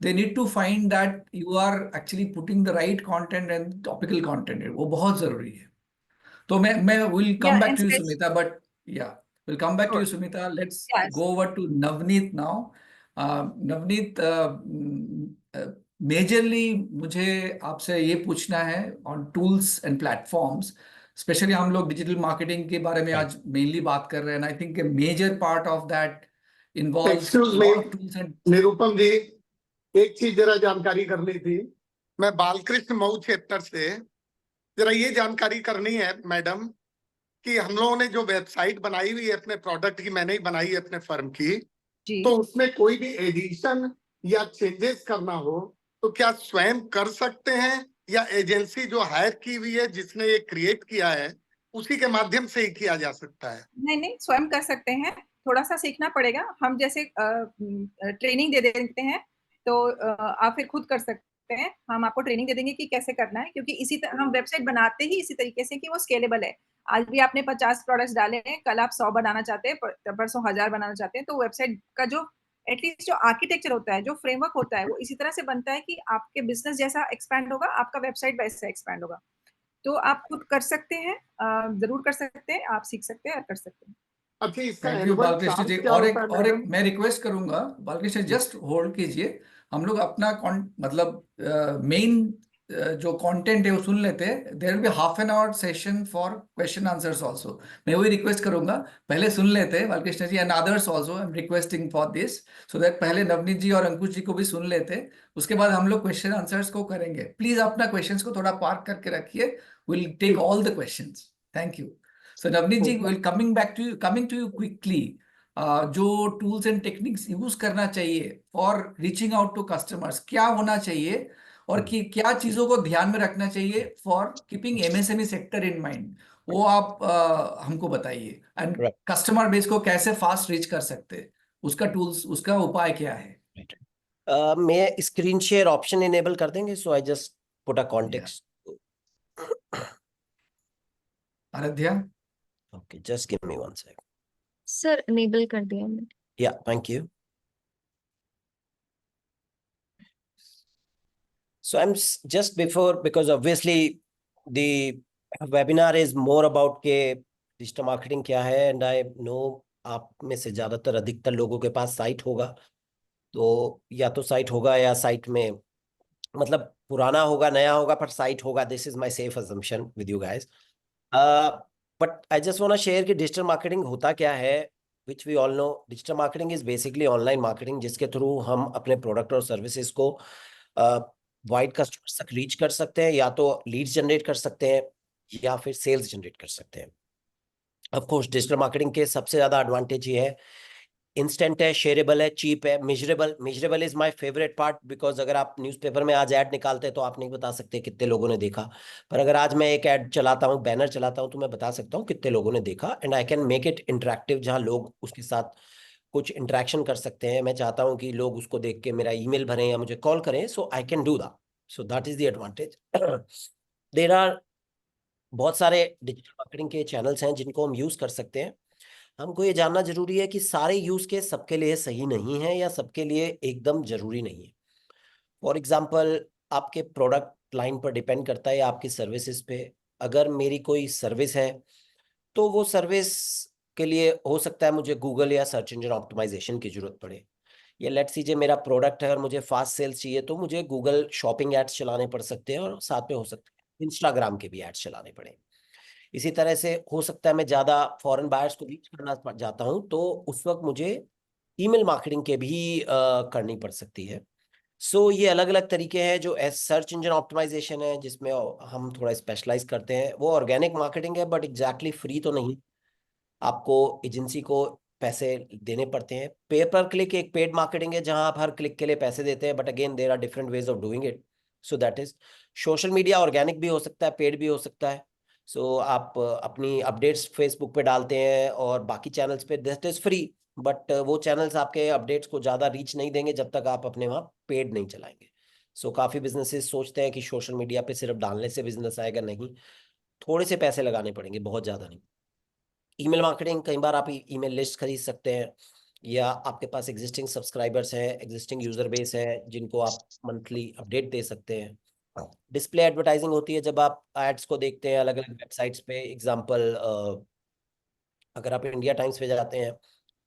they need to find that you are actually putting the right content and topical content, वो बहुत जरूरी है। तो मैं will come Yeah, back and to you especially Sumita, but yeah, we'll come back to you sure. Sumita. Let's Yes. go over to Navneet now. Navneet, majorly मुझे आपसे ये पूछना है on tools and platforms, specially हम लोग digital marketing के बारे में आज मेनली बात कर रहे हैं, I think major part of that involves excuse lot of tools and. Me, Nirupam ji, एक चीज जरा जानकारी करनी थी। मैं बालकृष्ण मऊ क्षेत्र से, जरा ये जानकारी करनी है मैडम कि हम लोगों ने जो वेबसाइट बनाई हुई है अपने प्रोडक्ट की, मैंने ही बनाई है अपने फर्म की, जी। तो उसमें कोई भी एडिशन या चेंजेस करना हो तो क्या स्वयं कर सकते हैं, या एजेंसी जो हायर की हुई है जिसने ये क्रिएट किया है उसी के माध्यम से ही किया जा सकता है? नहीं, स्वयं कर सकते हैं, थोड़ा सा सीखना पड़ेगा। हम जैसे ट्रेनिंग दे देते हैं, तो आप फिर खुद कर सकते हैं। हम आपको ट्रेनिंग दे देंगे कि कैसे करना है, क्योंकि हम वेबसाइट बनाते ही इसी तरीके से कि वो स्केलेबल है। आज भी आपने 50 प्रोडक्ट्स डाले हैं, कल आप 100 बनाना चाहते हैं, परसों 1000 बनाना चाहते हैं, तो वेबसाइट का जो एटलीस्ट जो आर्किटेक्चर होता है, जो फ्रेमवर्क होता है, वो इसी तरह से बनता है कि आपके बिजनेस जैसा एक्सपैंड होगा, आपका वेबसाइट वैसा एक्सपैंड होगा। तो आप खुद कर सकते हैं, जरूर कर सकते हैं, आप सीख सकते हैं और कर सकते हैं। अच्छा, इसका thank you annual Balakrishna charge ji. क्या और होता है एक मैडम? मैं रिक्वेस्ट करूंगा बालकृष्ण, जस्ट होल्ड कीजिए, हम लोग अपना मतलब मेन जो कंटेंट है वो सुन लेते हैं, there will be half an hour session for question answers also. मैं वही रिक्वेस्ट करूंगा, पहले सुन लेते हैं Balakrishna ji, and others also I am requesting for this, so that पहले नवनीत जी और अंकुश जी को भी सुन लेते हैं, उसके बाद हम लोग क्वेश्चन आंसर्स को करेंगे। प्लीज अपना क्वेश्चंस को थोड़ा पार्क करके रखिए, will take all the questions. Thank you. So Navneet ji, will coming to you quickly, जो टूल्स एंड टेक्निक्स यूज करना चाहिए for reaching out to customers, क्या होना चाहिए और क्या चीजों को ध्यान में रखना चाहिए for keeping MSME sector in mind, वो आप हमको बताइए, एंड कस्टमर बेस को कैसे फास्ट रीच कर सकते हैं, उसका टूल्स, उसका उपाय क्या है? मैं स्क्रीन शेयर ऑप्शन इनेबल कर देंगे, so I just put a context. Aaradhya, okay, just give me 1 second. Sir enable कर दिया मैंने। Yeah, thank you. So I'm just before, because obviously the webinar is more about के digital marketing क्या है, and I know आप में से ज्यादातर अधिकतर लोगों के पास साइट होगा, तो या तो साइट होगा या साइट में मतलब पुराना होगा, नया होगा, पर साइट होगा। This is my safe assumption with you guys, but I just want to share कि डिजिटल मार्केटिंग होता क्या है, which we all know. Digital marketing is basically online marketing, जिसके थ्रू हम अपने प्रोडक्ट और सर्विसेज को वाइड कस्टमर्स तक रीच कर सकते हैं, या तो लीड्स जनरेट कर सकते हैं या फिर सेल्स जनरेट कर सकते हैं। ऑफ कोर्स डिजिटल मार्केटिंग के सबसे ज्यादा एडवांटेज ये है इंस्टेंट है, शेयरेबल है, चीप है, measurable is my favourite part, because अगर आप न्यूज़पेपर में आज ऐड निकालते हैं तो आप नहीं बता सकते कितने लोगों ने देखा, पर अगर आज मैं एक ऐड चलाता हूँ, बैनर चलाता हूँ, तो मैं बता सकता हूँ कितने लोगों ने देखा, and I can make it interactive, जहाँ लोग उसके साथ कुछ इंटरेक्शन कर सकते हैं। मैं चाहता हूँ कि लोग उसको देख के मेरा ईमेल भरें या मुझे कॉल करें, so I can do that, so that is the advantage. There are बहुत सारे डिजिटल मार्केटिंग के चैनल्स हैं जिनको हम यूज कर सकते हैं। हमको ये जानना जरूरी है कि सारे यूज केस सबके लिए सही नहीं है या सबके लिए एकदम जरूरी नहीं है। फॉर एग्जाम्पल, आपके प्रोडक्ट लाइन पर डिपेंड करता है या आपकी सर्विसेज पे। अगर मेरी कोई सर्विस है तो वो सर्विस के लिए हो सकता है मुझे गूगल या सर्च इंजन ऑप्टिमाइजेशन की जरूरत पड़े, या लेट्स कीजिए मेरा प्रोडक्ट है और मुझे फास्ट सेल्स चाहिए तो मुझे गूगल शॉपिंग एड्स चलाने पड़ सकते हैं, और साथ में हो सकता है इंस्टाग्राम के भी एड्स चलाने पड़े। इसी तरह से हो सकता है मैं ज्यादा फॉरेन बायर्स को रीच करना चाहता हूं, तो उस वक्त मुझे ईमेल मार्केटिंग के भी करनी पड़ सकती है। सो ये अलग अलग तरीके हैं। जो सर्च इंजन ऑप्टिमाइजेशन है, जिसमें हम थोड़ा स्पेशलाइज करते हैं, वो ऑर्गेनिक मार्केटिंग है, बट एग्जैक्टली फ्री तो नहीं, आपको एजेंसी को पैसे देने पड़ते हैं। पे पर क्लिक एक पेड मार्केटिंग है, जहां आप हर क्लिक के लिए पैसे देते हैं, but again there are different ways of doing it, so that is. Social media organic भी हो सकता है, पेड भी हो सकता है। सो आप अपनी अपडेट्स फेसबुक पे डालते हैं और बाकी चैनल्स पे, दैट इज फ्री, बट वो चैनल्स आपके अपडेट्स को ज़्यादा रीच नहीं देंगे जब तक आप अपने वहाँ पेड नहीं चलाएंगे। सो काफ़ी बिजनेसेस सोचते हैं कि सोशल मीडिया पे सिर्फ डालने से बिजनेस आएगा, नहीं, थोड़े से पैसे लगाने पड़ेंगे, बहुत ज़्यादा नहीं। ईमेल मार्केटिंग, कई बार आप ईमेल लिस्ट खरीद सकते हैं, या आपके पास एग्जिस्टिंग सब्सक्राइबर्स हैं, एग्जिस्टिंग यूजर बेस है, जिनको आप मंथली अपडेट दे सकते हैं। डिस्प्ले एडवर्टाइजिंग होती है, जब आप एड्स को देखते हैं अलग अलग वेबसाइट्स पे। एग्जांपल, अगर आप इंडिया टाइम्स पे जाते हैं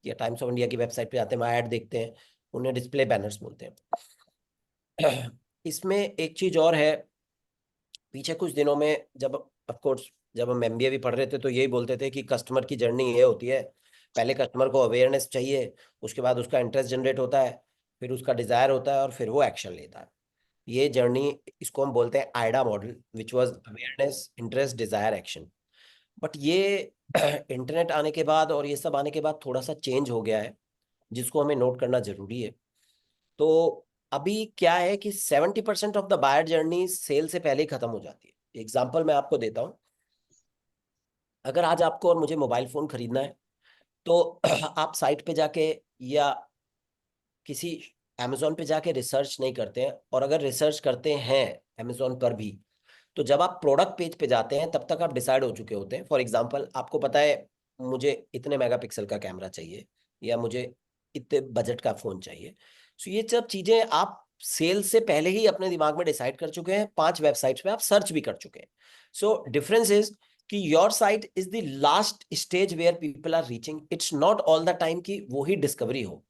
या टाइम्स ऑफ इंडिया की वेबसाइट पे जाते हैं, वहाँ ऐड देखते हैं, उन्हें डिस्प्ले बैनर्स बोलते हैं। इसमें एक चीज और है, पीछे कुछ दिनों में जब ऑफ कोर्स जब हम एमबीए भी पढ़ रहे थे तो यही बोलते थे कि कस्टमर की जर्नी ये होती है, पहले कस्टमर को अवेयरनेस चाहिए, उसके बाद उसका इंटरेस्ट जनरेट होता है, फिर उसका डिजायर होता है, और फिर वो एक्शन लेता है। ये जर्नी, इसको हम बोलते हैं AIDA model, which was awareness, interest, desire, action. But ये इंटरनेट आने के बाद और ये सब आने के बाद थोड़ा सा चेंज हो गया है, जिसको हमें नोट करना जरूरी है। तो अभी क्या है कि 70% of the buyer journey sale से पहले ही खत्म हो जाती है। एग्जाम्पल मैं आपको देता हूँ, अगर आज आपको और मुझे मोबाइल फोन खरीदना है, तो आप साइट पे जाके या किसी अमेजोन पे जाके रिसर्च नहीं करते हैं, और अगर रिसर्च करते हैं अमेजोन पर भी, तो जब आप प्रोडक्ट पेज पे जाते हैं तब तक आप डिसाइड हो चुके होते हैं। फॉर एग्जांपल, आपको पता है मुझे इतने मेगापिक्सल का कैमरा चाहिए, या मुझे इतने बजट का फोन चाहिए। सो ये सब चीजें आप सेल से पहले ही अपने दिमाग में डिसाइड कर चुके हैं, 5 वेबसाइट्स पे आप सर्च भी कर चुके हैं। सो डिफरेंस इज कि your site is the last stage where people are reaching, it's not all the time कि वो ही डिस्कवरी हो।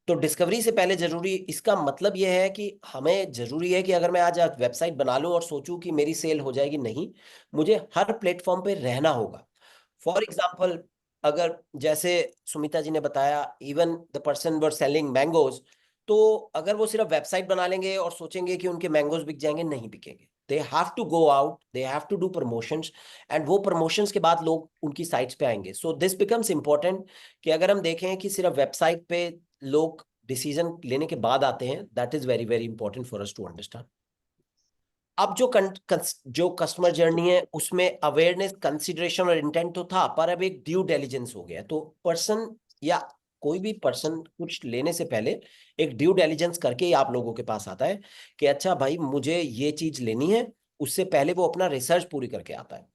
तो डिस्कवरी से पहले जरूरी, इसका मतलब यह है कि हमें जरूरी है कि अगर मैं आज वेबसाइट बना लूं और सोचूं कि मेरी सेल हो जाएगी, नहीं, मुझे हर प्लेटफॉर्म पे रहना होगा। फॉर एग्जाम्पल, अगर जैसे सुमिता जी ने बताया, even the person were selling mangoes, तो अगर वो सिर्फ वेबसाइट बना लेंगे और सोचेंगे कि उनके मैंगोज बिक जाएंगे, नहीं बिकेंगे। They have to go out, they have to do promotions, and वो प्रमोशंस के बाद लोग उनकी साइट्स पे आएंगे। सो दिस बिकम्स इंपॉर्टेंट कि अगर हम देखें कि सिर्फ वेबसाइट पे लोग डिसीजन लेने के बाद आते हैं, that is very very important for us to understand. अब जो कस्टमर जर्नी है उसमें अवेयरनेस, कंसिडरेशन और इंटेंट तो था, पर अब एक ड्यू डिलिजेंस हो गया। तो पर्सन या कोई भी पर्सन कुछ लेने से पहले एक ड्यू डिलिजेंस करके ही आप लोगों के पास आता है कि अच्छा भाई मुझे ये चीज लेनी है, उससे पहले वो अपना रिसर्च पूरी करके आता है।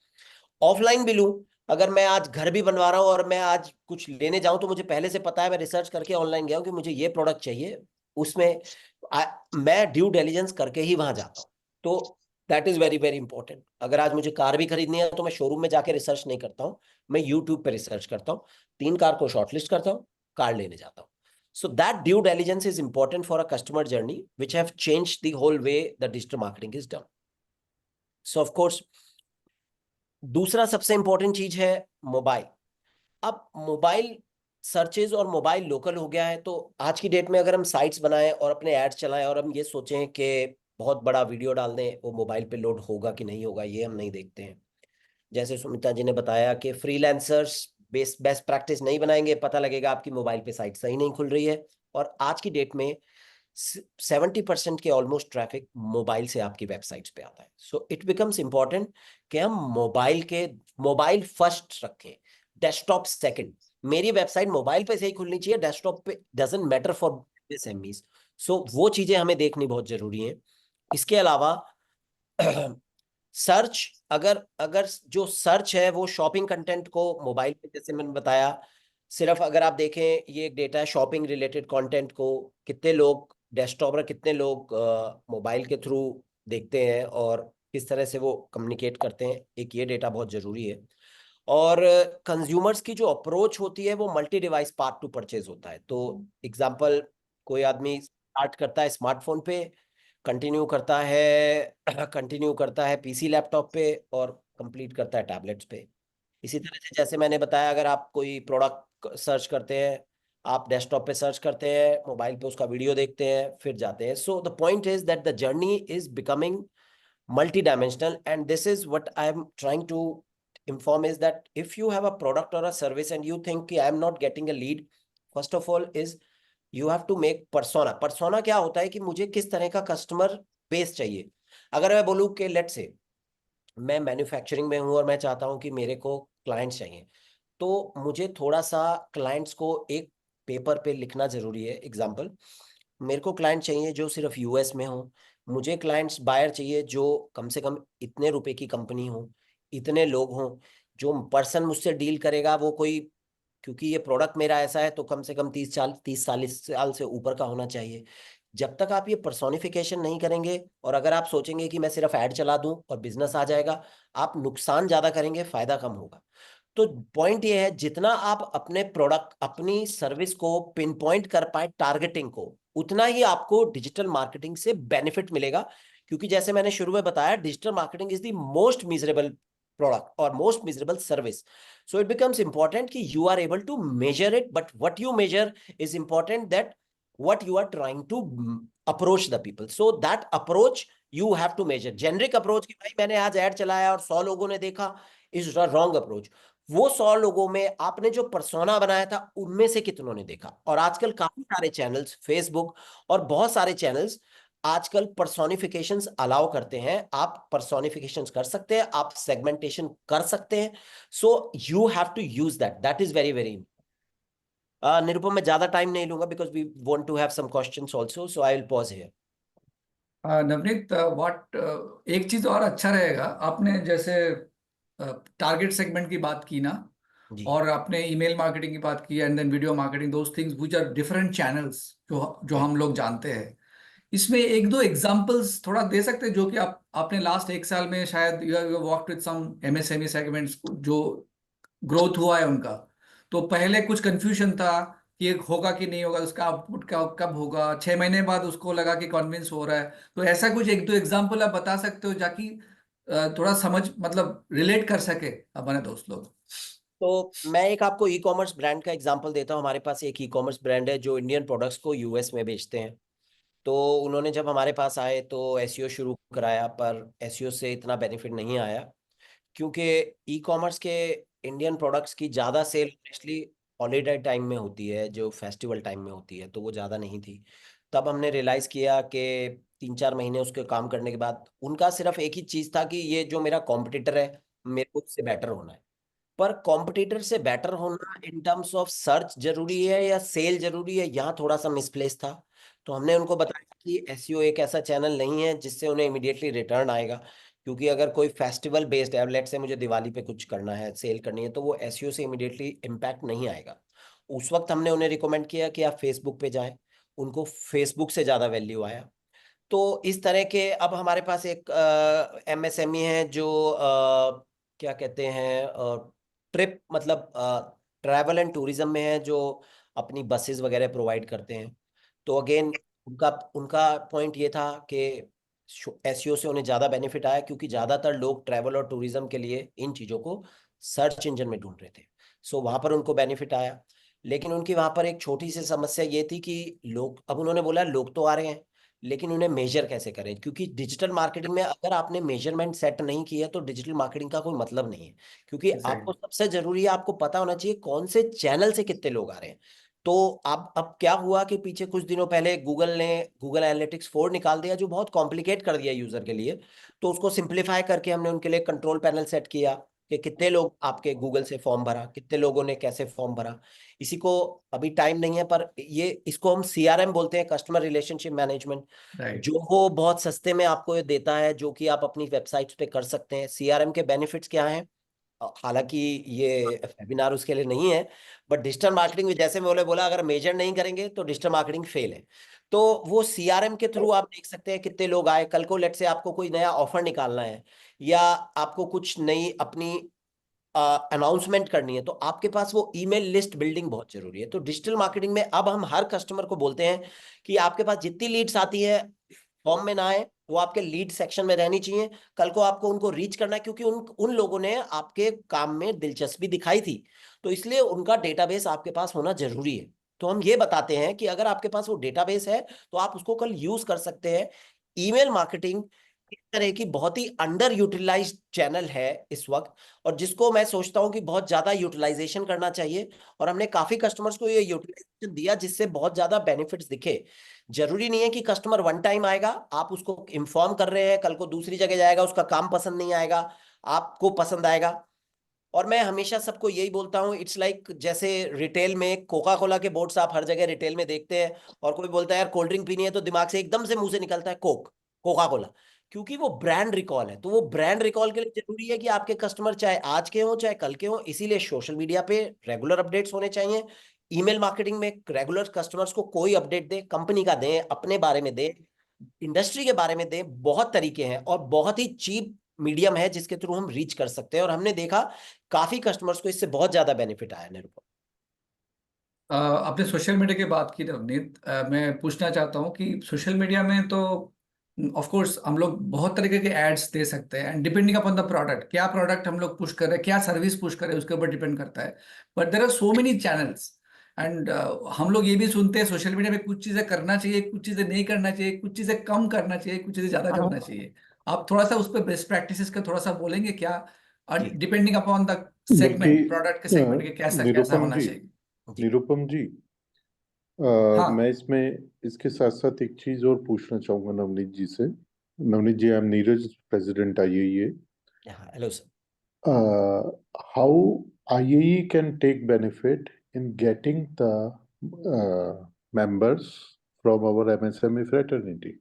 ऑफलाइन भी लूं, अगर मैं आज घर भी बनवा रहा हूं और मैं आज कुछ लेने जाऊं, तो मुझे पहले से पता है, मैं रिसर्च करके ऑनलाइन गया हूं कि मुझे ये प्रोडक्ट चाहिए, उसमें मैं ड्यू डिलिजेंस करके ही वहां जाता हूं। तो that is very very important. अगर आज मुझे कार भी खरीदनी है तो मैं शोरूम में जाके रिसर्च नहीं करता हूँ, मैं यूट्यूब पे रिसर्च करता हूँ, 3 कार को शॉर्टलिस्ट करता हूँ, कार लेने जाता हूँ। So that due diligence is important for a customer journey, which have changed the whole way the digital marketing is done. So of course, दूसरा सबसे इंपॉर्टेंट चीज है मोबाइल। अब मोबाइल सर्चेज और मोबाइल लोकल हो गया है, तो आज की डेट में अगर हम साइट्स बनाएं और अपने एड्स चलाएं और हम ये सोचें कि बहुत बड़ा वीडियो डाल दें, वो मोबाइल पे लोड होगा कि नहीं होगा, ये हम नहीं देखते हैं। जैसे सुमिता जी ने बताया कि फ्रीलांसर्स बेस्ट प्रैक्टिस नहीं बनाएंगे, पता लगेगा आपकी मोबाइल पे साइट सही नहीं खुल रही है। और आज की डेट में 70% के ऑलमोस्ट ट्रैफिक मोबाइल से आपकी वेबसाइट्स पे आता है। सो इट बिकम्स इंपॉर्टेंट कि हम मोबाइल फर्स्ट रखें, डेस्कटॉप सेकंड। मेरी वेबसाइट मोबाइल पे सही खुलनी चाहिए, डेस्कटॉप पे डजंट मैटर फॉर एमएस। सो वो चीजें हमें देखनी बहुत जरूरी है। इसके अलावा सर्च, अगर अगर जो सर्च है वो शॉपिंग कंटेंट को मोबाइल पे, जैसे मैंने बताया, सिर्फ अगर आप देखें, ये एक डेटा है शॉपिंग रिलेटेड कंटेंट को कितने लोग डेस्कटॉप पर, कितने लोग मोबाइल के थ्रू देखते हैं और किस तरह से वो कम्युनिकेट करते हैं, एक ये डेटा बहुत जरूरी है। और कंज्यूमर्स की जो अप्रोच होती है वो multi device part two purchase होता है। तो एग्जांपल, कोई आदमी स्टार्ट करता है स्मार्टफोन पे, कंटिन्यू करता है पीसी लैपटॉप पे, और कंप्लीट करता है टैबलेट्स पे। इसी तरह से जैसे मैंने बताया, अगर आप कोई प्रोडक्ट सर्च करते हैं, आप डेस्कटॉप पे सर्च करते हैं, मोबाइल पे उसका वीडियो देखते हैं, फिर जाते हैं। So the point is that the journey is becoming multidimensional, and this is what I am trying to inform, is that if you have a product or a service and you think I am not getting a lead, first of all is you have to make persona क्या होता है कि मुझे किस तरह का customer base चाहिए। अगर मैं बोलूँ कि लेट्स से मैं मैन्युफैक्चरिंग में हूँ और मैं चाहता हूँ कि मेरे को क्लाइंट्स चाहिए, तो मुझे थोड़ा सा क्लाइंट्स को एक पेपर पे लिखना जरूरी है। एग्जाम्पल, मेरे को क्लाइंट चाहिए जो सिर्फ यूएस में हो, मुझे क्लाइंट्स बायर चाहिए जो कम से कम इतने रुपए की कंपनी हो, इतने लोग हों, जो पर्सन मुझसे डील करेगा वो कोई, क्योंकि ये प्रोडक्ट मेरा ऐसा है तो कम से कम 30 साल से ऊपर का होना चाहिए। जब तक आप ये पर्सोनिफिकेशन नहीं करेंगे, और अगर आप सोचेंगे कि मैं सिर्फ ऐड चला दूं और बिजनेस आ जाएगा, आप नुकसान ज्यादा करेंगे, फायदा कम होगा। तो पॉइंट ये है, जितना आप अपने प्रोडक्ट, अपनी सर्विस को पिन पॉइंट कर पाए टारगेटिंग को, उतना ही आपको डिजिटल मार्केटिंग से बेनिफिट मिलेगा। क्योंकि जैसे मैंने शुरू में बताया, digital marketing is the most miserable product और most miserable service. So it becomes important कि you are able to measure it, but what you measure is important, that what you are trying to approach the people. So that approach you have to measure. Generic approach कि भाई मैंने आज add चलाया और 100 लोगों ने देखा, is a wrong approach. वो 100 लोगों में आपने जो पर्सोना बनाया था उनमें से कितनों ने देखा। और आजकल काफी सारे चैनल्स, फेसबुक और बहुत सारे चैनल्स आजकल पर्सोनिफिकेशंस अलाउ करते हैं। आप पर्सोनिफिकेशंस कर सकते हैं, आप सेगमेंटेशन कर सकते हैं। So you have to use that is very very. Nirupam, मैं ज्यादा टाइम नहीं लूंगा because we want to have some questions also, so I will pause here. Navneet, एक चीज और अच्छा रहेगा, आपने जैसे टारगेट सेगमेंट की बात की ना, जी और आपने ईमेल मार्केटिंग की बात की, and then video marketing, those things which are different channels जो हम लोग जानते हैं। इसमें एक दो एग्जांपल्स थोड़ा दे सकते हैं, जो कि आपने लास्ट एक साल में शायद you have worked with some MSME segments जो ग्रोथ हुआ है उनका। तो पहले कुछ कंफ्यूजन था कि ये होगा कि नहीं होगा, उसका आउटपुट कब होगा, 6 महीने बाद उसको लगा कि कन्विंस हो रहा है। तो ऐसा कुछ एक दो एग्जांपल आप बता सकते हो, जाकि थोड़ा समझ, मतलब रिलेट कर सके हमारे दोस्त लोग। तो मैं एक आपको ई कॉमर्स ब्रांड का एग्जांपल देता हूँ। हमारे पास एक ई कॉमर्स ब्रांड है जो इंडियन प्रोडक्ट्स को यूएस में बेचते हैं। तो उन्होंने जब हमारे पास आए तो एसईओ शुरू कराया, पर एसईओ से इतना बेनिफिट नहीं आया, क्योंकि ई कॉमर्स के इंडियन प्रोडक्ट्स की ज़्यादा सेल एक्चुअली हॉलीडे टाइम में होती है, जो फेस्टिवल टाइम में होती है, तो वो ज़्यादा नहीं थी। तब हमने रियलाइज़ किया कि 3-4 महीने उसके काम करने के बाद उनका सिर्फ एक ही चीज़ था कि ये जो मेरा कॉम्पिटिटर है, मेरे को उससे बेटर होना है। पर कॉम्पिटिटर से बेटर होना इन टर्म्स ऑफ सर्च जरूरी है या सेल जरूरी है, यहाँ थोड़ा सा मिसप्लेस था। तो हमने उनको बताया कि एसईओ एक ऐसा चैनल नहीं है जिससे उन्हें इमीडिएटली रिटर्न आएगा। क्योंकि अगर कोई फेस्टिवल बेस्ड है, लेट से मुझे दिवाली पे कुछ करना है, सेल करनी है, तो वो एसईओ से इमीडिएटली इम्पैक्ट नहीं आएगा। उस वक्त हमने उन्हें रिकमेंड किया कि आप फेसबुक पे जाएं, उनको फेसबुक से ज़्यादा वैल्यू आया। तो इस तरह के, अब हमारे पास एक एमएसएमई है जो क्या कहते हैं, ट्रिप, मतलब ट्रैवल एंड टूरिज्म में है, जो अपनी बसेस वगैरह प्रोवाइड करते हैं। तो अगेन उनका उनका पॉइंट ये था कि एसईओ से उन्हें ज़्यादा बेनिफिट आया, क्योंकि ज़्यादातर लोग ट्रैवल और टूरिज्म के लिए इन चीज़ों को सर्च इंजन में ढूंढ रहे थे। सो वहाँ पर उनको बेनिफिट आया। लेकिन उनकी वहाँ पर एक छोटी सी समस्या ये थी कि लोग, अब उन्होंने बोला लोग तो आ रहे हैं, लेकिन उन्हें मेजर कैसे करें, क्योंकि डिजिटल मार्केटिंग में अगर आपने मेजरमेंट सेट नहीं किया तो डिजिटल मार्केटिंग का कोई मतलब नहीं है। क्योंकि आपको सबसे जरूरी है, आपको पता होना चाहिए कौन से चैनल से कितने लोग आ रहे हैं। तो अब क्या हुआ कि पीछे कुछ दिनों पहले गूगल ने गूगल एनालिटिक्स 4 निकाल दिया, जो बहुत कॉम्प्लिकेट कर दिया यूजर के लिए। तो उसको सिंप्लीफाई करके हमने उनके लिए कंट्रोल पैनल सेट किया कि कितने लोग आपके गूगल से फॉर्म भरा, कितने लोगों ने कैसे फॉर्म भरा। इसी को अभी टाइम नहीं है, पर ये इसको हम CRM बोलते हैं, कस्टमर रिलेशनशिप मैनेजमेट, राइट। जो वो बहुत सस्ते में आपको ये देता है, जो कि आप अपनी वेबसाइट्स पे कर सकते हैं। CRM के बेनिफिट्स क्या हैं? हालांकि ये वेबिनार उसके लिए नहीं है, बट डिजिटल मार्केटिंग में जैसे मैंने बोला, अगर मेजर नहीं करेंगे तो डिजिटल मार्केटिंग फेल है। तो वो CRM के थ्रू आप देख सकते हैं कितने लोग आए। कल को लेट से आपको कोई नया ऑफर निकालना है या आपको कुछ नई अपनी अनाउंसमेंट करनी है, तो आपके पास वो ईमेल लिस्ट बिल्डिंग बहुत जरूरी है। तो डिजिटल मार्केटिंग में अब हम हर कस्टमर को बोलते हैं कि आपके पास जितनी लीड्स आती है फॉर्म में ना आए, वो आपके लीड सेक्शन में रहनी चाहिए। कल को आपको उनको रीच करना है, क्योंकि उन उन लोगों ने आपके काम में दिलचस्पी दिखाई थी, तो इसलिए उनका डेटाबेस आपके पास होना जरूरी है। तो हम ये बताते हैं कि अगर आपके पास वो डेटाबेस है तो आप उसको कल यूज कर सकते हैं। ईमेल मार्केटिंग इस तरह की बहुत ही अंडर यूटिलाइज्ड चैनल है इस वक्त, और जिसको मैं सोचता हूं कि बहुत ज्यादा यूटिलाइजेशन करना चाहिए। और हमने काफी कस्टमर्स को ये यूटिलाइजेशन दिया जिससे बहुत ज्यादा बेनिफिट्स दिखे। जरूरी नहीं है कि कस्टमर वन टाइम आएगा, आप उसको इन्फॉर्म कर रहे हैं, कल को दूसरी जगह जाएगा, उसका काम पसंद नहीं आएगा, आपको पसंद आएगा। और मैं हमेशा सबको यही बोलता हूँ, इट्स लाइक जैसे रिटेल में कोका कोला के बोर्ड्स आप हर जगह रिटेल में देखते हैं, और कोई बोलता है यार कोल्ड ड्रिंक पीनी है, तो दिमाग से एकदम से मुंह से निकलता है कोका कोला, क्योंकि वो ब्रांड रिकॉल है। तो वो ब्रांड रिकॉल के लिए जरूरी है कि आपके कस्टमर चाहे आज के हों चाहे कल के हों, इसीलिए सोशल मीडिया पे रेगुलर अपडेट्स होने चाहिए। ईमेल मार्केटिंग में रेगुलर कस्टमर्स को कोई अपडेट दे, कंपनी का दें, अपने बारे में दें, इंडस्ट्री के बारे में दें। बहुत तरीके हैं और बहुत ही चीप मीडियम है जिसके थ्रू हम रीच कर सकते हैं, और हमने देखा काफी कस्टमर्स को इससे बहुत ज्यादा बेनिफिट आया। निरुपम, आपने सोशल मीडिया की बात की नवनीत, मैं पूछना चाहता हूँ कि सोशल मीडिया में तो ऑफ कोर्स हम लोग बहुत तरीके के एड्स दे सकते हैं, and depending upon the product, क्या प्रोडक्ट हम लोग पुश कर रहे हैं, क्या सर्विस पुश कर रहे हैं, उसके ऊपर डिपेंड करता है। But there are so many channels, and हम लोग ये भी सुनते हैं सोशल मीडिया में कुछ चीजें करना चाहिए, कुछ चीजें नहीं करना चाहिए, कुछ चीजें कम करना चाहिए, कुछ चीजें ज्यादा करना चाहिए। आप थोड़ा सा उस पर बेस्ट प्रैक्टिसेस का थोड़ा सा बोलेंगे क्या, डिपेंडिंग अपॉन द सेगमेंट, बल्कि प्रोडक्ट के सेगमेंट के कैसा कैसा निरुपम होना जी, चाहिए? निरुपम जी, हाँ। मैं इसमें इसके साथ साथ एक चीज और पूछना चाहूंगा नवनीत जी से। Navneet ji, I am Neeraj, president IAEA. Hello sir. How IAE can take benefit in getting the members from our MSME fraternity?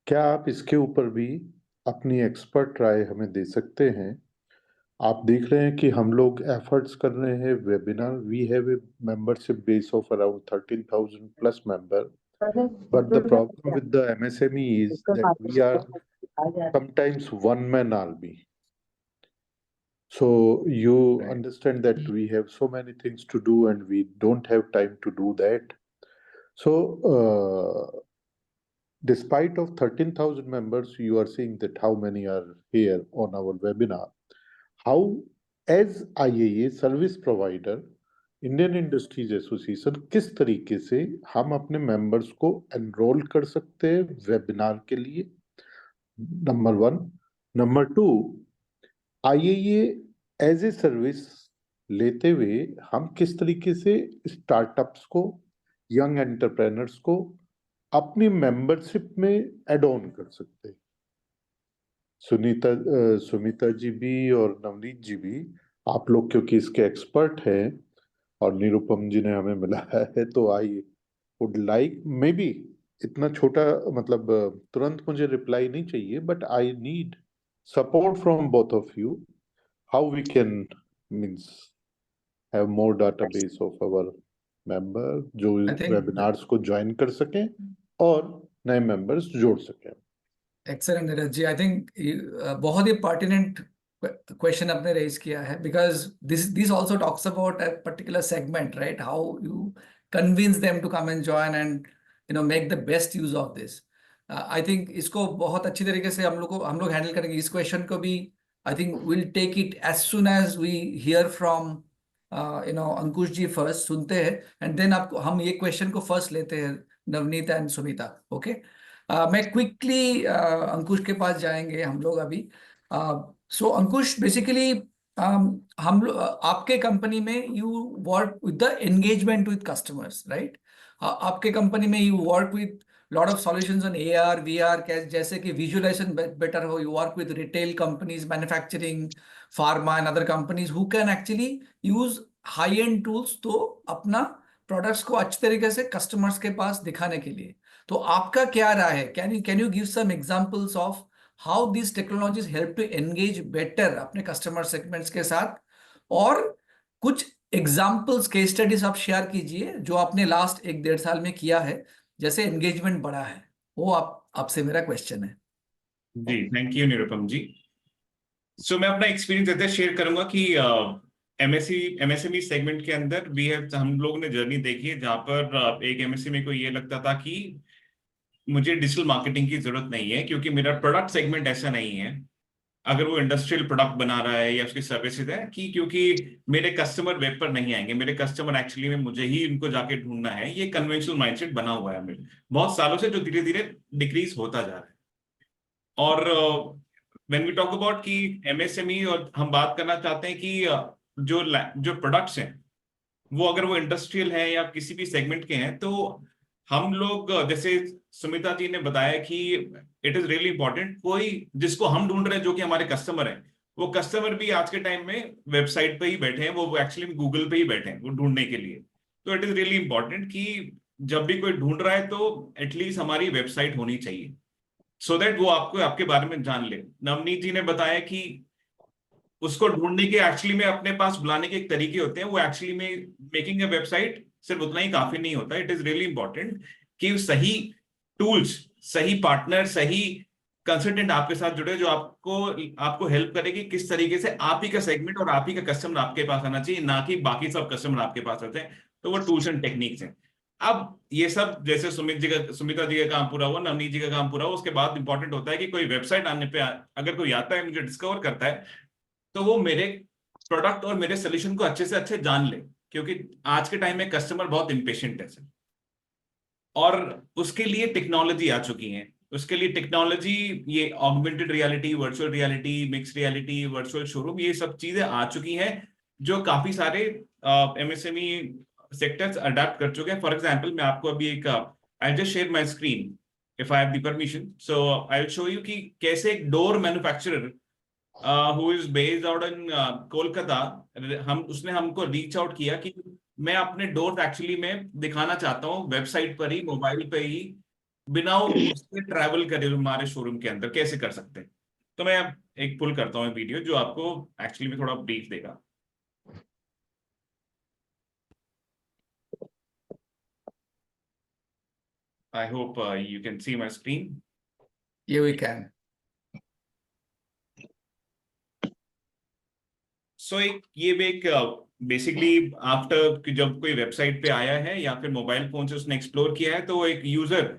क्या आप इसके ऊपर भी अपनी एक्सपर्ट राय हमें दे सकते हैं? आप देख रहे हैं कि हम लोग एफर्ट्स कर रहे हैं webinar. We have a membership base of around 13,000 plus member, but the problem with the MSME is that we are sometimes one man army. So you Right. understand that we have so many things to do and we don't have time to do that. So despite of 13,000 members, you are seeing that how many are here on our webinar. How, as IAA service provider, Indian industries association, किस तरीके से हम अपने members को enrol कर सकते हैं webinar के लिए? Number 1। Number 2, IAA as a service लेते हुए हम किस तरीके से स्टार्टअप्स को, यंग एंटरप्रेनर्स को अपनी मेंबरशिप में एड ऑन कर सकते हैं? सुनीता जी भी और नवनीत जी भी, आप लोग क्योंकि इसके एक्सपर्ट हैं और निरुपम जी ने हमें मिलाया है, तो I would like, maybe इतना छोटा, मतलब तुरंत मुझे रिप्लाई नहीं चाहिए, but I need support from both of you, how we can means have more database of our member जो I think वेबिनार्स को ज्वाइन कर सकें और नए मेंबर्स जोड़ सकें। excellent, Neeraj ji. I think बहुत ही पर्टिनेंट क्वेश्चन आपने रेज किया है, because this also talks about a particular segment, right? How you convince them to come and join and make the best use of this. I think इसको बहुत अच्छी तरीके से हम लोग हैंडल करेंगे इस क्वेश्चन को भी। I think will take it as soon as we hear from Ankush ji, first सुनते हैं एंड देन आपको हम ये क्वेश्चन को फर्स्ट लेते हैं, नवनीत एंड सुमिता। ओके, मैं क्विकली अंकुश के पास जाएंगे हम लोग अभी। सो अंकुश, बेसिकली हम लोग आपके कंपनी में you work with the engagement with customers, right? आपके कंपनी में you work with lot of solutions on AR VR, जैसे कि विजुअलाइजेशन बेटर हो। You work with retail companies, manufacturing, pharma and other companies who can actually use high and tools तो अपना products को अच्छे तरीके से कस्टमर्स के पास दिखाने के लिए। तो आपका क्या राय है? Can you give some examples of how this technologies help to engage better अपने कस्टमर सेगमेंट्स के साथ, और कुछ एग्जांपल्स, केस स्टडीज आप शेयर कीजिए जो आपने लास्ट 1-1.5 साल में किया है, जैसे एंगेजमेंट बढ़ा है। वो आपसे मेरा क्वेश्चन है। जी, थैंक यू निरुपम जी। सो मैं अपना एक्सपीरियंस देते शेयर करूंगा कि MSME सेगमेंट के अंदर हम लोग ने जर्नी देखी है, जहां पर एक MSME को ये लगता था कि मुझे डिजिटल मार्केटिंग की जरूरत नहीं है, क्योंकि मेरा प्रोडक्ट सेगमेंट ऐसा नहीं है। अगर वो इंडस्ट्रियल प्रोडक्ट बना रहा है या उसकी सर्विसेज है, कि क्योंकि मेरे कस्टमर वेब पर नहीं आएंगे, मेरे कस्टमर एक्चुअली में मुझे ही उनको जाके ढूंढना है। ये कन्वेंशनल माइंडसेट बना हुआ है मेरे बहुत सालों से, जो धीरे धीरे डिक्रीज होता जा रहा है। और व्हेन वी टॉक अबाउट कि MSME, और हम बात करना चाहते हैं कि जो प्रोडक्ट्स हैं वो अगर वो इंडस्ट्रियल है या किसी भी सेगमेंट के हैं, तो हम लोग, जैसे सुमिता जी ने बताया कि इट इज रियली इंपॉर्टेंट, कोई जिसको हम ढूंढ रहे हैं जो कि हमारे कस्टमर है, वो कस्टमर भी आज के टाइम में वेबसाइट पे ही बैठे हैं, वो एक्चुअली गूगल पे ही बैठे हैं वो ढूंढने के लिए। तो इट इज रियली इंपॉर्टेंट कि जब भी कोई ढूंढ रहा है तो एटलीस्ट हमारी वेबसाइट होनी चाहिए, सो दैट वो आपके बारे में जान ले। नवनीत जी ने बताया कि उसको ढूंढने के एक्चुअली में अपने पास बुलाने के एक तरीके होते हैं, वो एक्चुअली में मेकिंग ए वेबसाइट सिर्फ उतना ही काफी नहीं होता। इट इज रियली इंपॉर्टेंट कि सही टूल्स, सही पार्टनर, सही कंसल्टेंट आपके साथ जुड़े, जो आपको हेल्प करेगी किस तरीके से आप ही का सेगमेंट और आप ही का कस्टमर आपके पास आना चाहिए, ना कि बाकी सब कस्टमर आपके पास आते हैं। तो वो टूल्स एंड टेक्निक्स हैं। अब ये सब जैसे सुमिता जी का काम पूरा हुआ, नवनीत जी का काम पूरा हुआ, उसके बाद इंपॉर्टेंट होता है कि कोई वेबसाइट आने पे अगर कोई आता है, मुझे डिस्कवर करता है, तो वो मेरे प्रोडक्ट और मेरे सोल्यूशन को अच्छे से अच्छे जान ले, क्योंकि आज के टाइम में कस्टमर बहुत इम्पेशेंट है सर। और उसके लिए टेक्नोलॉजी आ चुकी है, उसके लिए टेक्नोलॉजी, ये augmented reality, virtual reality, mix reality, virtual showroom, ये सब चीजें आ चुकी हैं जो काफी सारे MSME सेक्टर्स अडॉप्ट कर चुके हैं। फॉर एग्जांपल, मैं आपको अभी एक I just share my screen if I have the permission, so I will show you कि कैसे एक door manufacturer who is based out in Kolkata, उसने हमको रीच आउट किया कि मैं अपने डोर एक्चुअली में दिखाना चाहता हूँ वेबसाइट पर ही, मोबाइल पे ही, बिना उससे ट्रैवल करे हमारे शोरूम के अंदर कैसे कर सकते हैं। तो मैं एक पुल करता हूँ वीडियो जो आपको एक्चुअली में थोड़ा ब्रीफ देगा। I hope you can see my screen. Yeah, we can. सो ये एक बेसिकली आफ्टर जब कोई वेबसाइट पे आया है या फिर मोबाइल फोन से उसने एक्सप्लोर किया है, तो एक यूजर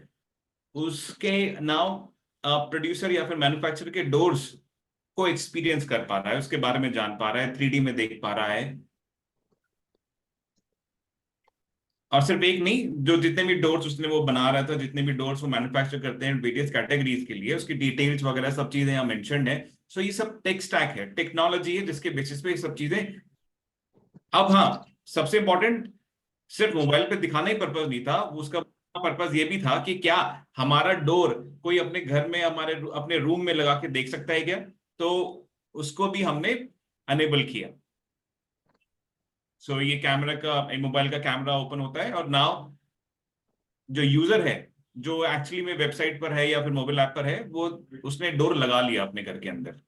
उसके नाउ प्रोड्यूसर या फिर मैन्युफैक्चरर के डोर्स को एक्सपीरियंस कर पा रहा है, उसके बारे में जान पा रहा है, 3D में देख पा रहा है। और सिर्फ एक नहीं, जो जितने भी डोर्स उसने वो बना रहा था, जितने भी डोर्स वो मैन्युफैक्चर करते हैं वेरियस कैटेगरीज के लिए, उसकी डिटेल्स वगैरह सब चीजें यहाँ मेंशन्ड है। सो ये सब टेक स्टैक है, टेक्नोलॉजी है, जिसके बेसिस पे ये सब चीजें। अब हाँ, सबसे इंपॉर्टेंट सिर्फ मोबाइल पे दिखाना ही पर्पज नहीं था, उसका पर्पज ये भी था कि क्या हमारा डोर कोई अपने घर में, हमारे अपने रूम में लगा के देख सकता है क्या, तो उसको भी हमने अनेबल किया। सो ये कैमरा का, मोबाइल का कैमरा ओपन होता है, और नाउ जो यूजर है, जो एक्चुअली में वेबसाइट पर है या फिर मोबाइल ऐप पर है, वो उसने डोर लगा लिया अपने घर के अंदर,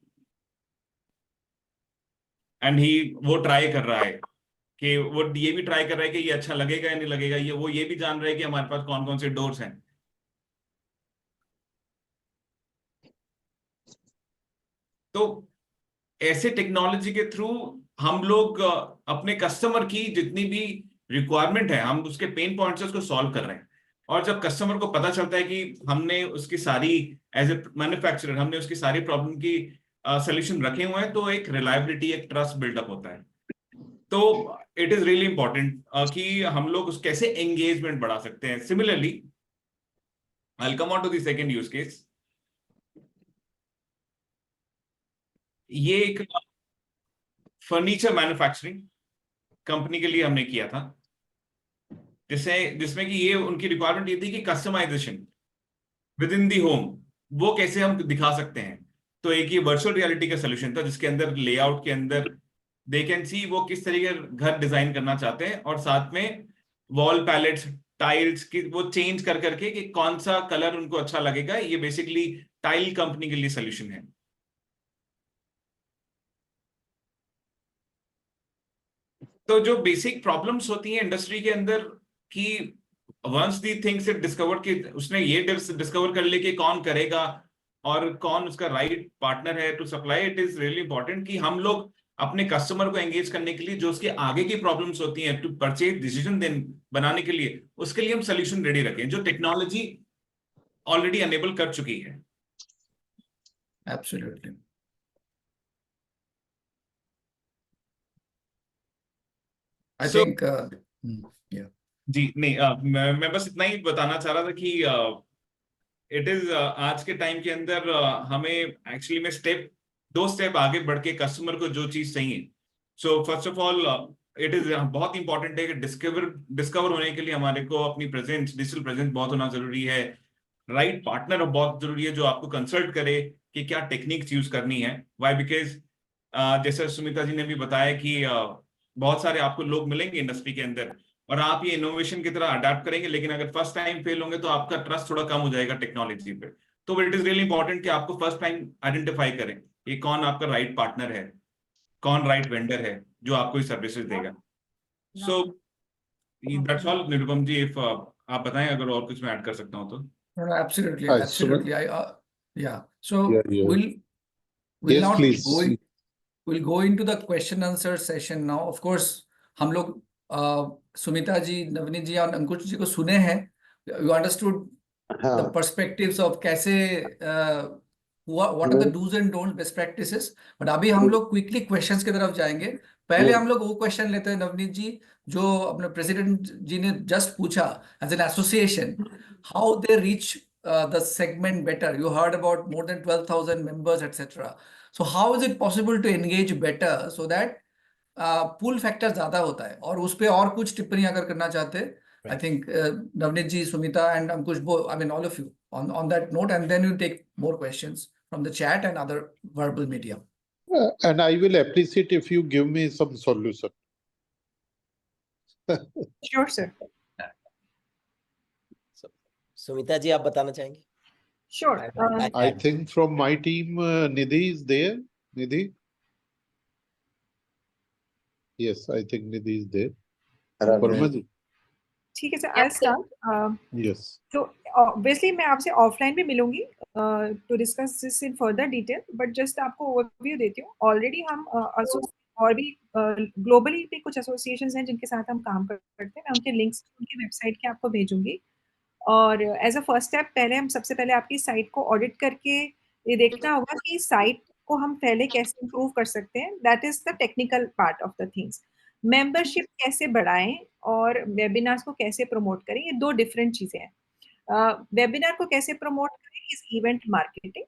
एंड वो ट्राई कर रहा है कि वो ये भी ट्राई कर रहा है कि ये अच्छा लगेगा या नहीं लगेगा। वो ये भी जान रहा है कि हमारे पास कौन कौन से डोर्स हैं। तो ऐसे टेक्नोलॉजी के थ्रू हम लोग अपने कस्टमर की जितनी भी रिक्वायरमेंट है, हम उसके पेन पॉइंट्स उसको सॉल्व कर रहे हैं। और जब कस्टमर को पता चलता है कि हमने उसकी सारी, एज ए मैन्युफैक्चरर हमने उसकी सारी प्रॉब्लम की सोल्यूशन रखे हुए हैं, तो एक रिलायबिलिटी, एक ट्रस्ट बिल्डअप होता है। तो इट इज रियली इंपॉर्टेंट कि हम लोग कैसे एंगेजमेंट बढ़ा सकते हैं। Similarly I'll come on to the second use case. ये एक फर्नीचर मैन्युफैक्चरिंग कंपनी के लिए हमने किया था, जिसमें कि ये उनकी रिक्वायरमेंट ये थी कि customization within the home वो कैसे हम दिखा सकते हैं। तो एक ये वर्चुअल रियलिटी का सोल्यूशन था जिसके अंदर लेआउट के अंदर दे कैन सी वो किस तरीके का घर डिजाइन करना चाहते हैं, और साथ में वॉल पैलेट्स टाइल्स की वो चेंज कर करके कि कौन सा कलर उनको अच्छा लगेगा। ये बेसिकली टाइल कंपनी के लिए सोल्यूशन है। तो जो बेसिक प्रॉब्लम्स होती हैं इंडस्ट्री के अंदर कि once the things it discover कि उसने ये डिस्कवर कर ले कि कौन करेगा और कौन उसका राइट पार्टनर है to supply, it is really important कि हम लोग अपने कस्टमर को एंगेज करने के लिए जो उसके आगे की प्रॉब्लम्स होती हैं टू परचेज डिसीजन देन बनाने के लिए, उसके लिए हम सोल्यूशन रेडी रखें जो टेक्नोलॉजी ऑलरेडी अनेबल कर चुकी है। Absolutely. I So- think, yeah. जी नहीं, मैं बस इतना ही बताना चाह रहा था कि इट इज आज के टाइम के अंदर हमें एक्चुअली में दो स्टेप आगे बढ़ के कस्टमर को जो चीज चाहिए, so first of all it is बहुत इंपॉर्टेंट है कि डिस्कवर होने के लिए हमारे को अपनी प्रेजेंस, डिजिटल प्रेजेंस बहुत होना जरूरी है। राइट पार्टनर बहुत जरूरी है जो आपको कंसल्ट करे कि क्या टेक्निक्स यूज करनी है। वाई बिकॉज जैसे सुमिता जी ने भी बताया कि बहुत सारे आपको लोग मिलेंगे इंडस्ट्री के अंदर और आप ये इनोवेशन की तरह अडेप्ट करेंगे, लेकिन अगर फर्स्ट टाइम फेल होंगे तो आपका ट्रस्ट थोड़ा कम हो जाएगा टेक्नोलॉजी पे। तो इट इज रियली इंपॉर्टेंट कि आपको फर्स्ट टाइम आइडेंटिफाई करें कि कौन आपका राइट पार्टनर है, कौन राइट वेंडर है जो आपको ये सर्विसेज देगा। So that's all Nirupam ji, if आप बताएं अगर और कुछ मैं ऐड कर सकता हूं तो। No, no, absolutely, Hi, absolutely. Yeah. So Yeah, yeah. we'll Yes, not please. we'll go into the question answer session now. Of course, हम लोग सुमिता जी, नवनीत जी और अंकुश जी को सुने हैं. You understood the हाँ perspectives of कैसे what are the do's and don'ts, best practices. But अभी हम लोग क्विकली क्वेश्चंस की तरफ जाएंगे. पहले हम लोग वो क्वेश्चन लेते हैं नवनीत जी जो अपने प्रेसिडेंट जी ने जस्ट पूछा as an association, how they reach the segment better. You heard about more than 12,000 members, etc. So how is it possible to engage better so that pull factor ज्यादा होता है? और उस पे और कुछ टिप्पणी अगर करना चाहते हैं, I think Navneet ji, Sumita and Ankush, both, I mean all of you on that note, and then we'll take more questions from the chat and other verbal media. And I will appreciate if you give me some solution. Sure, sir. Sumita जी, आप बताना चाहेंगे? Sure. I think from my team, Nidhi is there. Nidhi? Yes, I think Nidhi is there. Parma ji? ठीक है sir, I'll start. Yes. तो obviously मैं आपसे offline भी मिलूंगी to discuss this in further detail, but just आपको overview देती हूँ. ऑलरेडी हम और भी ग्लोबली भी कुछ एसोसिएशंस हैं जिनके साथ हम काम करते हैं. मैं उनके लिंक्स उनकी वेबसाइट के आपको भेजूंगी. और एज अ फर्स्ट स्टेप पहले हम सबसे पहले आपकी साइट को ऑडिट करके ये देखना होगा कि साइट को हम पहले कैसे इम्प्रूव कर सकते हैं. That is the technical part of the things. Membership कैसे बढ़ाएं और वेबिनार्स को कैसे प्रमोट करें, ये दो डिफरेंट चीजें हैं. वेबिनार को कैसे प्रमोट करें is event marketing.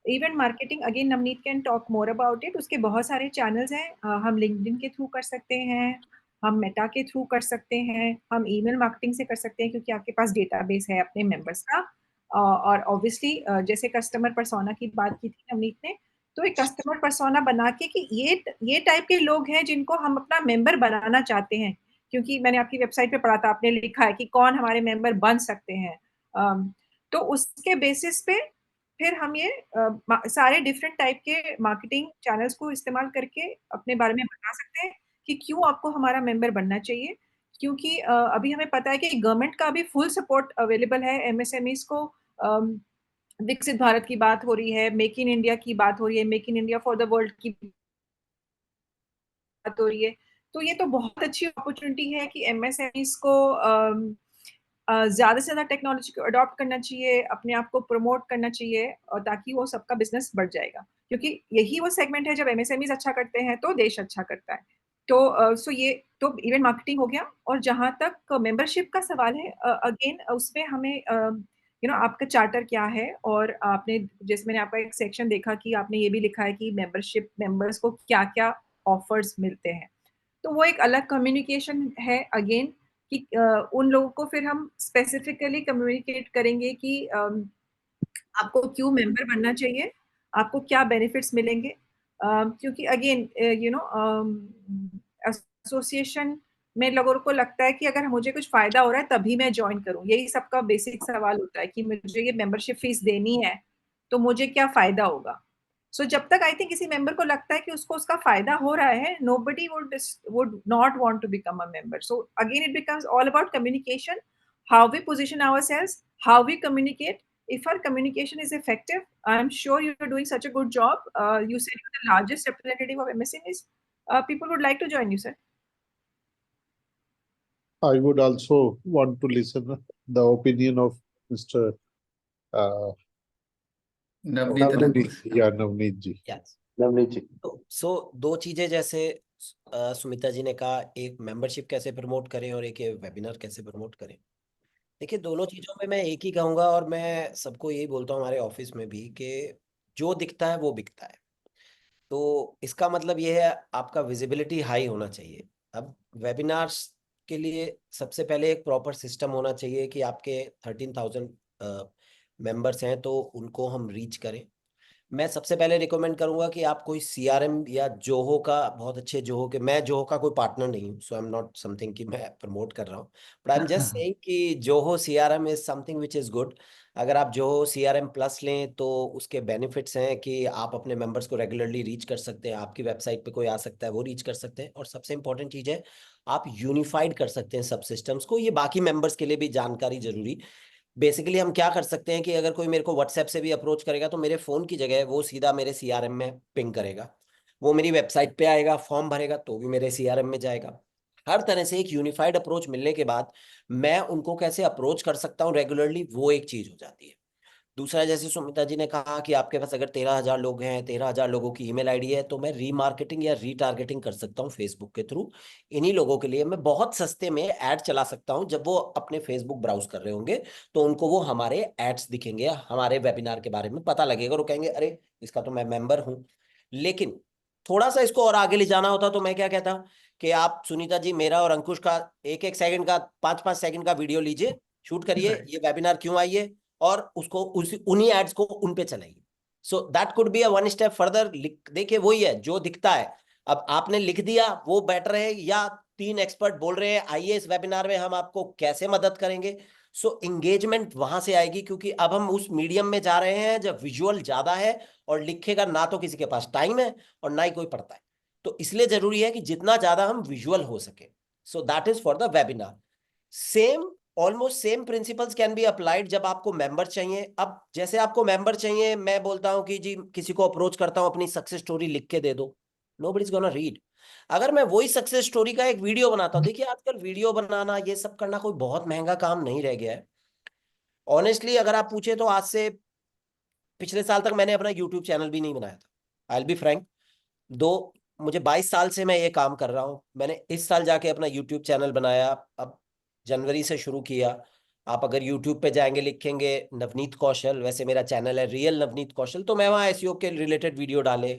Event marketing again Navneet can talk more about it. उसके बहुत सारे चैनल्स हैं. हम लिंक्डइन के थ्रू कर सकते हैं, हम मेटा के थ्रू कर सकते हैं, हम ईमेल मार्केटिंग से कर सकते हैं क्योंकि आपके पास डेटाबेस है अपने मेंबर्स का. और ऑब्वियसली जैसे कस्टमर पर्सोना की बात की थी नवनीत ने, तो एक कस्टमर पर्सोना बना के कि ये टाइप के लोग हैं जिनको हम अपना मेंबर बनाना चाहते हैं. क्योंकि मैंने आपकी वेबसाइट पे पढ़ा था, आपने लिखा है कि कौन हमारे मेंबर बन सकते हैं. तो उसके बेसिस पे फिर हम ये सारे डिफरेंट टाइप के मार्केटिंग चैनल्स को इस्तेमाल करके अपने बारे में बता सकते हैं कि क्यों आपको हमारा मेंबर बनना चाहिए. क्योंकि अभी हमें पता है कि गवर्नमेंट का भी फुल सपोर्ट अवेलेबल है एमएसएमईज को. विकसित भारत की बात हो रही है, मेक इन इंडिया की बात हो रही है, make in India for the world की बात हो रही है. तो ये तो बहुत अच्छी अपॉर्चुनिटी है कि एमएसएमईज को ज्यादा से ज्यादा टेक्नोलॉजी को अडॉप्ट करना चाहिए, अपने आप को प्रमोट करना चाहिए, और ताकि वो सबका बिजनेस बढ़ जाएगा. क्योंकि यही वो सेगमेंट है, जब एमएसएमईज अच्छा करते हैं तो देश अच्छा करता है. तो सो ये तो इवेंट मार्केटिंग हो गया. और जहां तक मेंबरशिप का सवाल है, अगेन उसमें हमें आपका चार्टर क्या है, और आपने जैसे मैंने आपका एक सेक्शन देखा कि आपने ये भी लिखा है कि मेंबर्स को क्या क्या ऑफर्स मिलते हैं, तो वो एक अलग कम्युनिकेशन है अगेन, कि उन लोगों को फिर हम स्पेसिफिकली कम्युनिकेट करेंगे कि आपको क्यों मेंबर बनना चाहिए, आपको क्या बेनिफिट्स मिलेंगे, क्योंकि अगेन एसोसिएशन में लोगों को लगता है कि अगर मुझे कुछ फायदा हो रहा है तभी मैं ज्वाइन करूं, यही सबका बेसिक सवाल होता है कि मुझे ये मेंबरशिप फीस देनी है तो मुझे क्या फायदा होगा। सो जब तक आई थिंक किसी मेंबर को लगता है कि उसको उसका फायदा हो रहा है, nobody would not want to become a member. So again it becomes all about communication, how we position ourselves, how we communicate. If our communication is effective, I'm sure you're doing such a good job. You said you're the largest representative of MSMEs. People would like to join you, sir. I would also want to listen the opinion of Mr. Uh, Navneet and Ankush. Navneet ji. Yes. Navneet ji. सो दो चीजें जैसे सुमिता जी ने कहा, एक membership कैसे promote करें और एक वेबिनार कैसे प्रमोट करें। देखिए, दोनों चीजों में मैं एक ही कहूंगा, और मैं सबको यही बोलता हूँ हमारे ऑफिस में भी, कि जो दिखता है वो बिकता है। तो इसका मतलब ये है आपका विजिबिलिटी हाई होना चाहिए। अब वेबिनार्स के लिए सबसे पहले एक प्रॉपर सिस्टम होना चाहिए कि आपके 13,000 मेंबर्स हैं तो उनको हम रीच करें। मैं सबसे पहले रिकमेंड करूंगा कि आप कोई सीआरएम या जोहो का, बहुत अच्छे जोहो के, मैं जोहो का कोई पार्टनर नहीं हूँ, so I am not something कि मैं प्रमोट कर रहा हूँ, but I am just saying कि Zoho CRM is something which is good. अगर आप जोहो सीआरएम प्लस लें तो उसके बेनिफिट्स हैं कि आप अपने मेंबर्स को रेगुलरली रीच कर सकते हैं, आपकी वेबसाइट पे कोई आ सकता है वो रीच कर सकते हैं, और सबसे इंपॉर्टेंट चीज़ है आप यूनिफाइड कर सकते हैं सब सिस्टम्स को। ये बाकी मेंबर्स के लिए भी जानकारी जरूरी। बेसिकली हम क्या कर सकते हैं कि अगर कोई मेरे को व्हाट्सएप से भी अप्रोच करेगा तो मेरे फोन की जगह वो सीधा मेरे सीआरएम में पिंग करेगा, वो मेरी वेबसाइट पे आएगा, फॉर्म भरेगा तो भी मेरे सीआरएम में जाएगा। हर तरह से एक यूनिफाइड अप्रोच मिलने के बाद मैं उनको कैसे अप्रोच कर सकता हूँ रेगुलरली, वो एक चीज हो जाती है। दूसरा, जैसे सुमिता जी ने कहा कि आपके पास अगर 13,000 लोग हैं, 13,000 लोगों की ईमेल आईडी है, तो मैं रीमार्केटिंग या रीटारगेटिंग कर सकता हूँ फेसबुक के थ्रू। इन्हीं लोगों के लिए मैं बहुत सस्ते में ऐड चला सकता हूँ। जब वो अपने फेसबुक ब्राउज कर रहे होंगे तो उनको वो हमारे एड्स दिखेंगे, हमारे वेबिनार के बारे में पता लगेगा, और वो कहेंगे अरे इसका तो मैं मेंबर हूँ। लेकिन थोड़ा सा इसको और आगे ले जाना होता तो मैं क्या कहता कि आप सुनीता जी मेरा और अंकुश का 1-1 सेकंड का, 5-5 सेकंड का वीडियो लीजिए, शूट करिए, ये वेबिनार क्यों आई है, और उसको उन्हीं एड्स को उन पे चलाइए। So that could be a one step further. देखिए वही है जो दिखता है। अब आपने लिख दिया वो बेटर है, या 3 एक्सपर्ट बोल रहे हैं आइए इस वेबिनार में हम आपको कैसे मदद करेंगे। सो एंगेजमेंट वहां से आएगी, क्योंकि अब हम उस मीडियम में जा रहे हैं जब विजुअल ज्यादा है, और लिखेगा ना तो किसी के पास टाइम है और ना ही कोई पढ़ता है। तो इसलिए जरूरी है कि जितना ज्यादा हम विजुअल हो सके। सो that is for the webinar. Same almost same principles can be applied जब आपको मेंबर चाहिए। अब जैसे आपको मेंबर चाहिए, मैं बोलता हूं कि जी किसी को अप्रोच करता हूं अपनी सक्सेस स्टोरी लिख के दे दो, नोबडी इज गोना रीड। अगर मैं वही सक्सेस स्टोरी का एक वीडियो बनाता हूं, देखिए आजकल वीडियो बनाना ये सब करना कोई बहुत महंगा काम नहीं रह गया है। ऑनेस्टली अगर आप पूछे तो आज से पिछले साल तक मैंने अपना यूट्यूब चैनल भी नहीं बनाया था, आई विल बी फ्रैंक। दो मुझे 22 साल से मैं ये काम कर रहा हूं, मैंने इस साल जाके अपना यूट्यूब चैनल बनाया, अब जनवरी से शुरू किया। आप अगर यूट्यूब पे जाएंगे लिखेंगे नवनीत कौशल, वैसे मेरा चैनल है रियल नवनीत कौशल, तो मैं वहाँ एसईओ के रिलेटेड वीडियो डाले।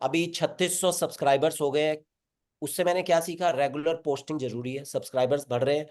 अभी 3600 सब्सक्राइबर्स हो गए। उससे मैंने क्या सीखा, रेगुलर पोस्टिंग जरूरी है, सब्सक्राइबर्स बढ़ रहे हैं,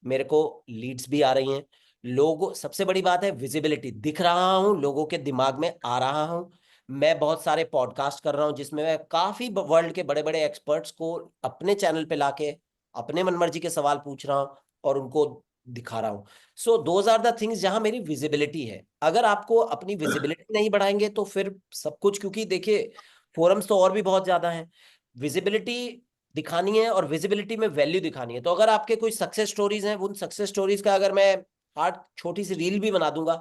मेरे को लीड्स भी आ रही हैं, लोगों, सबसे बड़ी बात है विजिबिलिटी, दिख रहा हूं, लोगों के दिमाग में आ रहा हूं। मैं बहुत सारे पॉडकास्ट कर रहा हूं जिसमें मैं काफी वर्ल्ड के बड़े बड़े एक्सपर्ट्स को अपने चैनल पे लाके अपने मनमर्जी के सवाल पूछ रहा हूं और उनको दिखा रहा हूं। So those are the things जहां मेरी विजिबिलिटी है। अगर आपको अपनी विजिबिलिटी नहीं बढ़ाएंगे तो फिर सब कुछ, क्योंकि देखिए फोरम्स तो और भी बहुत ज्यादा हैं, विजिबिलिटी दिखानी है और विजिबिलिटी में वैल्यू दिखानी है। तो अगर आपके कोई सक्सेस स्टोरीज हैं, उन सक्सेस स्टोरीज का अगर मैं हार्ड छोटी सी रील भी बना दूंगा,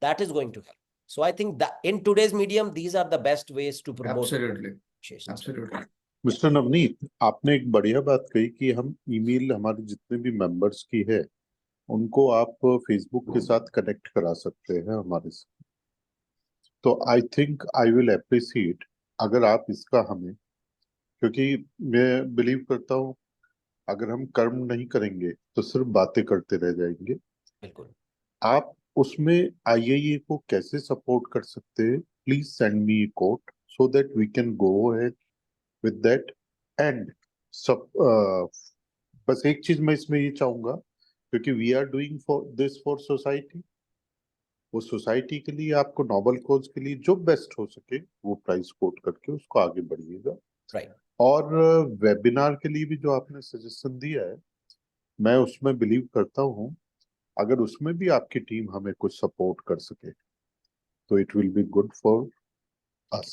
that is going to help. So I think in today's medium these are the best ways to promote. Absolutely. Mister Navneet, आपने एक बढ़िया बात कही कि हम ईमेल हमारे जितने भी मेंबर्स की है उनको आप फेसबुक के साथ कनेक्ट करा सकते हैं हमारे से। तो I think I will appreciate अगर आप इसका हमें, क्योंकि मैं बिलीव करता हूँ अगर हम कर्म नहीं करेंगे तो सिर्फ बातें करते रह जाएंगे। बिल्कुल। आप उसमें IIA को कैसे सपोर्ट कर सकते हैं, please send me a quote so that we can go ahead with that. And सब बस एक चीज मैं इसमें ये चाहूंगा, क्योंकि we are doing for this for society, वो सोसाइटी के लिए आपको नोबल कॉज के लिए जो बेस्ट हो सके वो प्राइस कोट करके उसको आगे बढ़िएगा। राइट। और वेबिनार के लिए भी जो आपने सजेशन दिया है, मैं उसमें बिलीव करता हूँ, अगर उसमें भी आपकी टीम हमें कुछ सपोर्ट कर सके तो it will be good for us.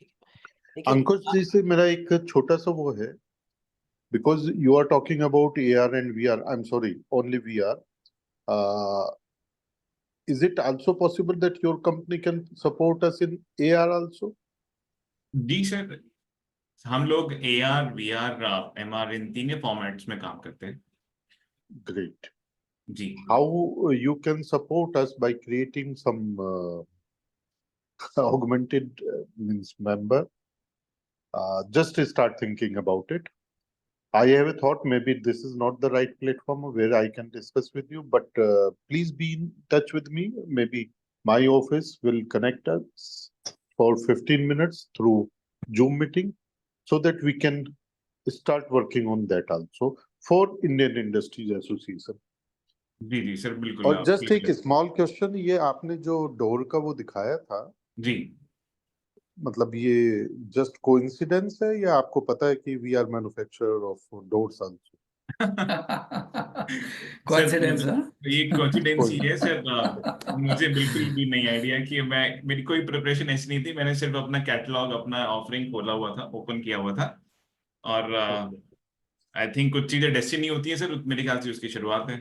देखिए, अंकुश जी से मेरा एक छोटा सा वो है, because you are talking about AR and VR, I am sorry, only VR, is it also possible that your company can support us in AR also? जी sir, हम लोग AR, VR, MR इन तीनों फॉर्मेट्स में काम करते हैं। Great. जी। How you can support us by creating some augmented means member? Just start thinking about it. I have a thought, maybe this is not the right platform where I can discuss with you, but please be in touch with me. Maybe my office will connect us for 15 minutes through Zoom meeting so that we can start working on that also for Indian Industries Association. जी जी sir, बिल्कुल। और just एक small question, ये आपने जो door का वो दिखाया था, जी, मतलब ये जस्ट कोइंसिडेंस है या आपको पता है कि we are manufacturer of doors also? Coincidence, सर, huh? ये कोइंसिडेंस ही है सर। मुझे बिल्कुल भी नहीं आइडिया कि मेरी कोई प्रिपरेशन ऐसी नहीं थी। मैंने सिर्फ अपना कैटलॉग, अपना ऑफरिंग खोला हुआ था, ओपन किया हुआ था, और आई थिंक कुछ चीजें डेस्टिनी होती है सर, मेरे ख्याल से उसकी शुरुआत है।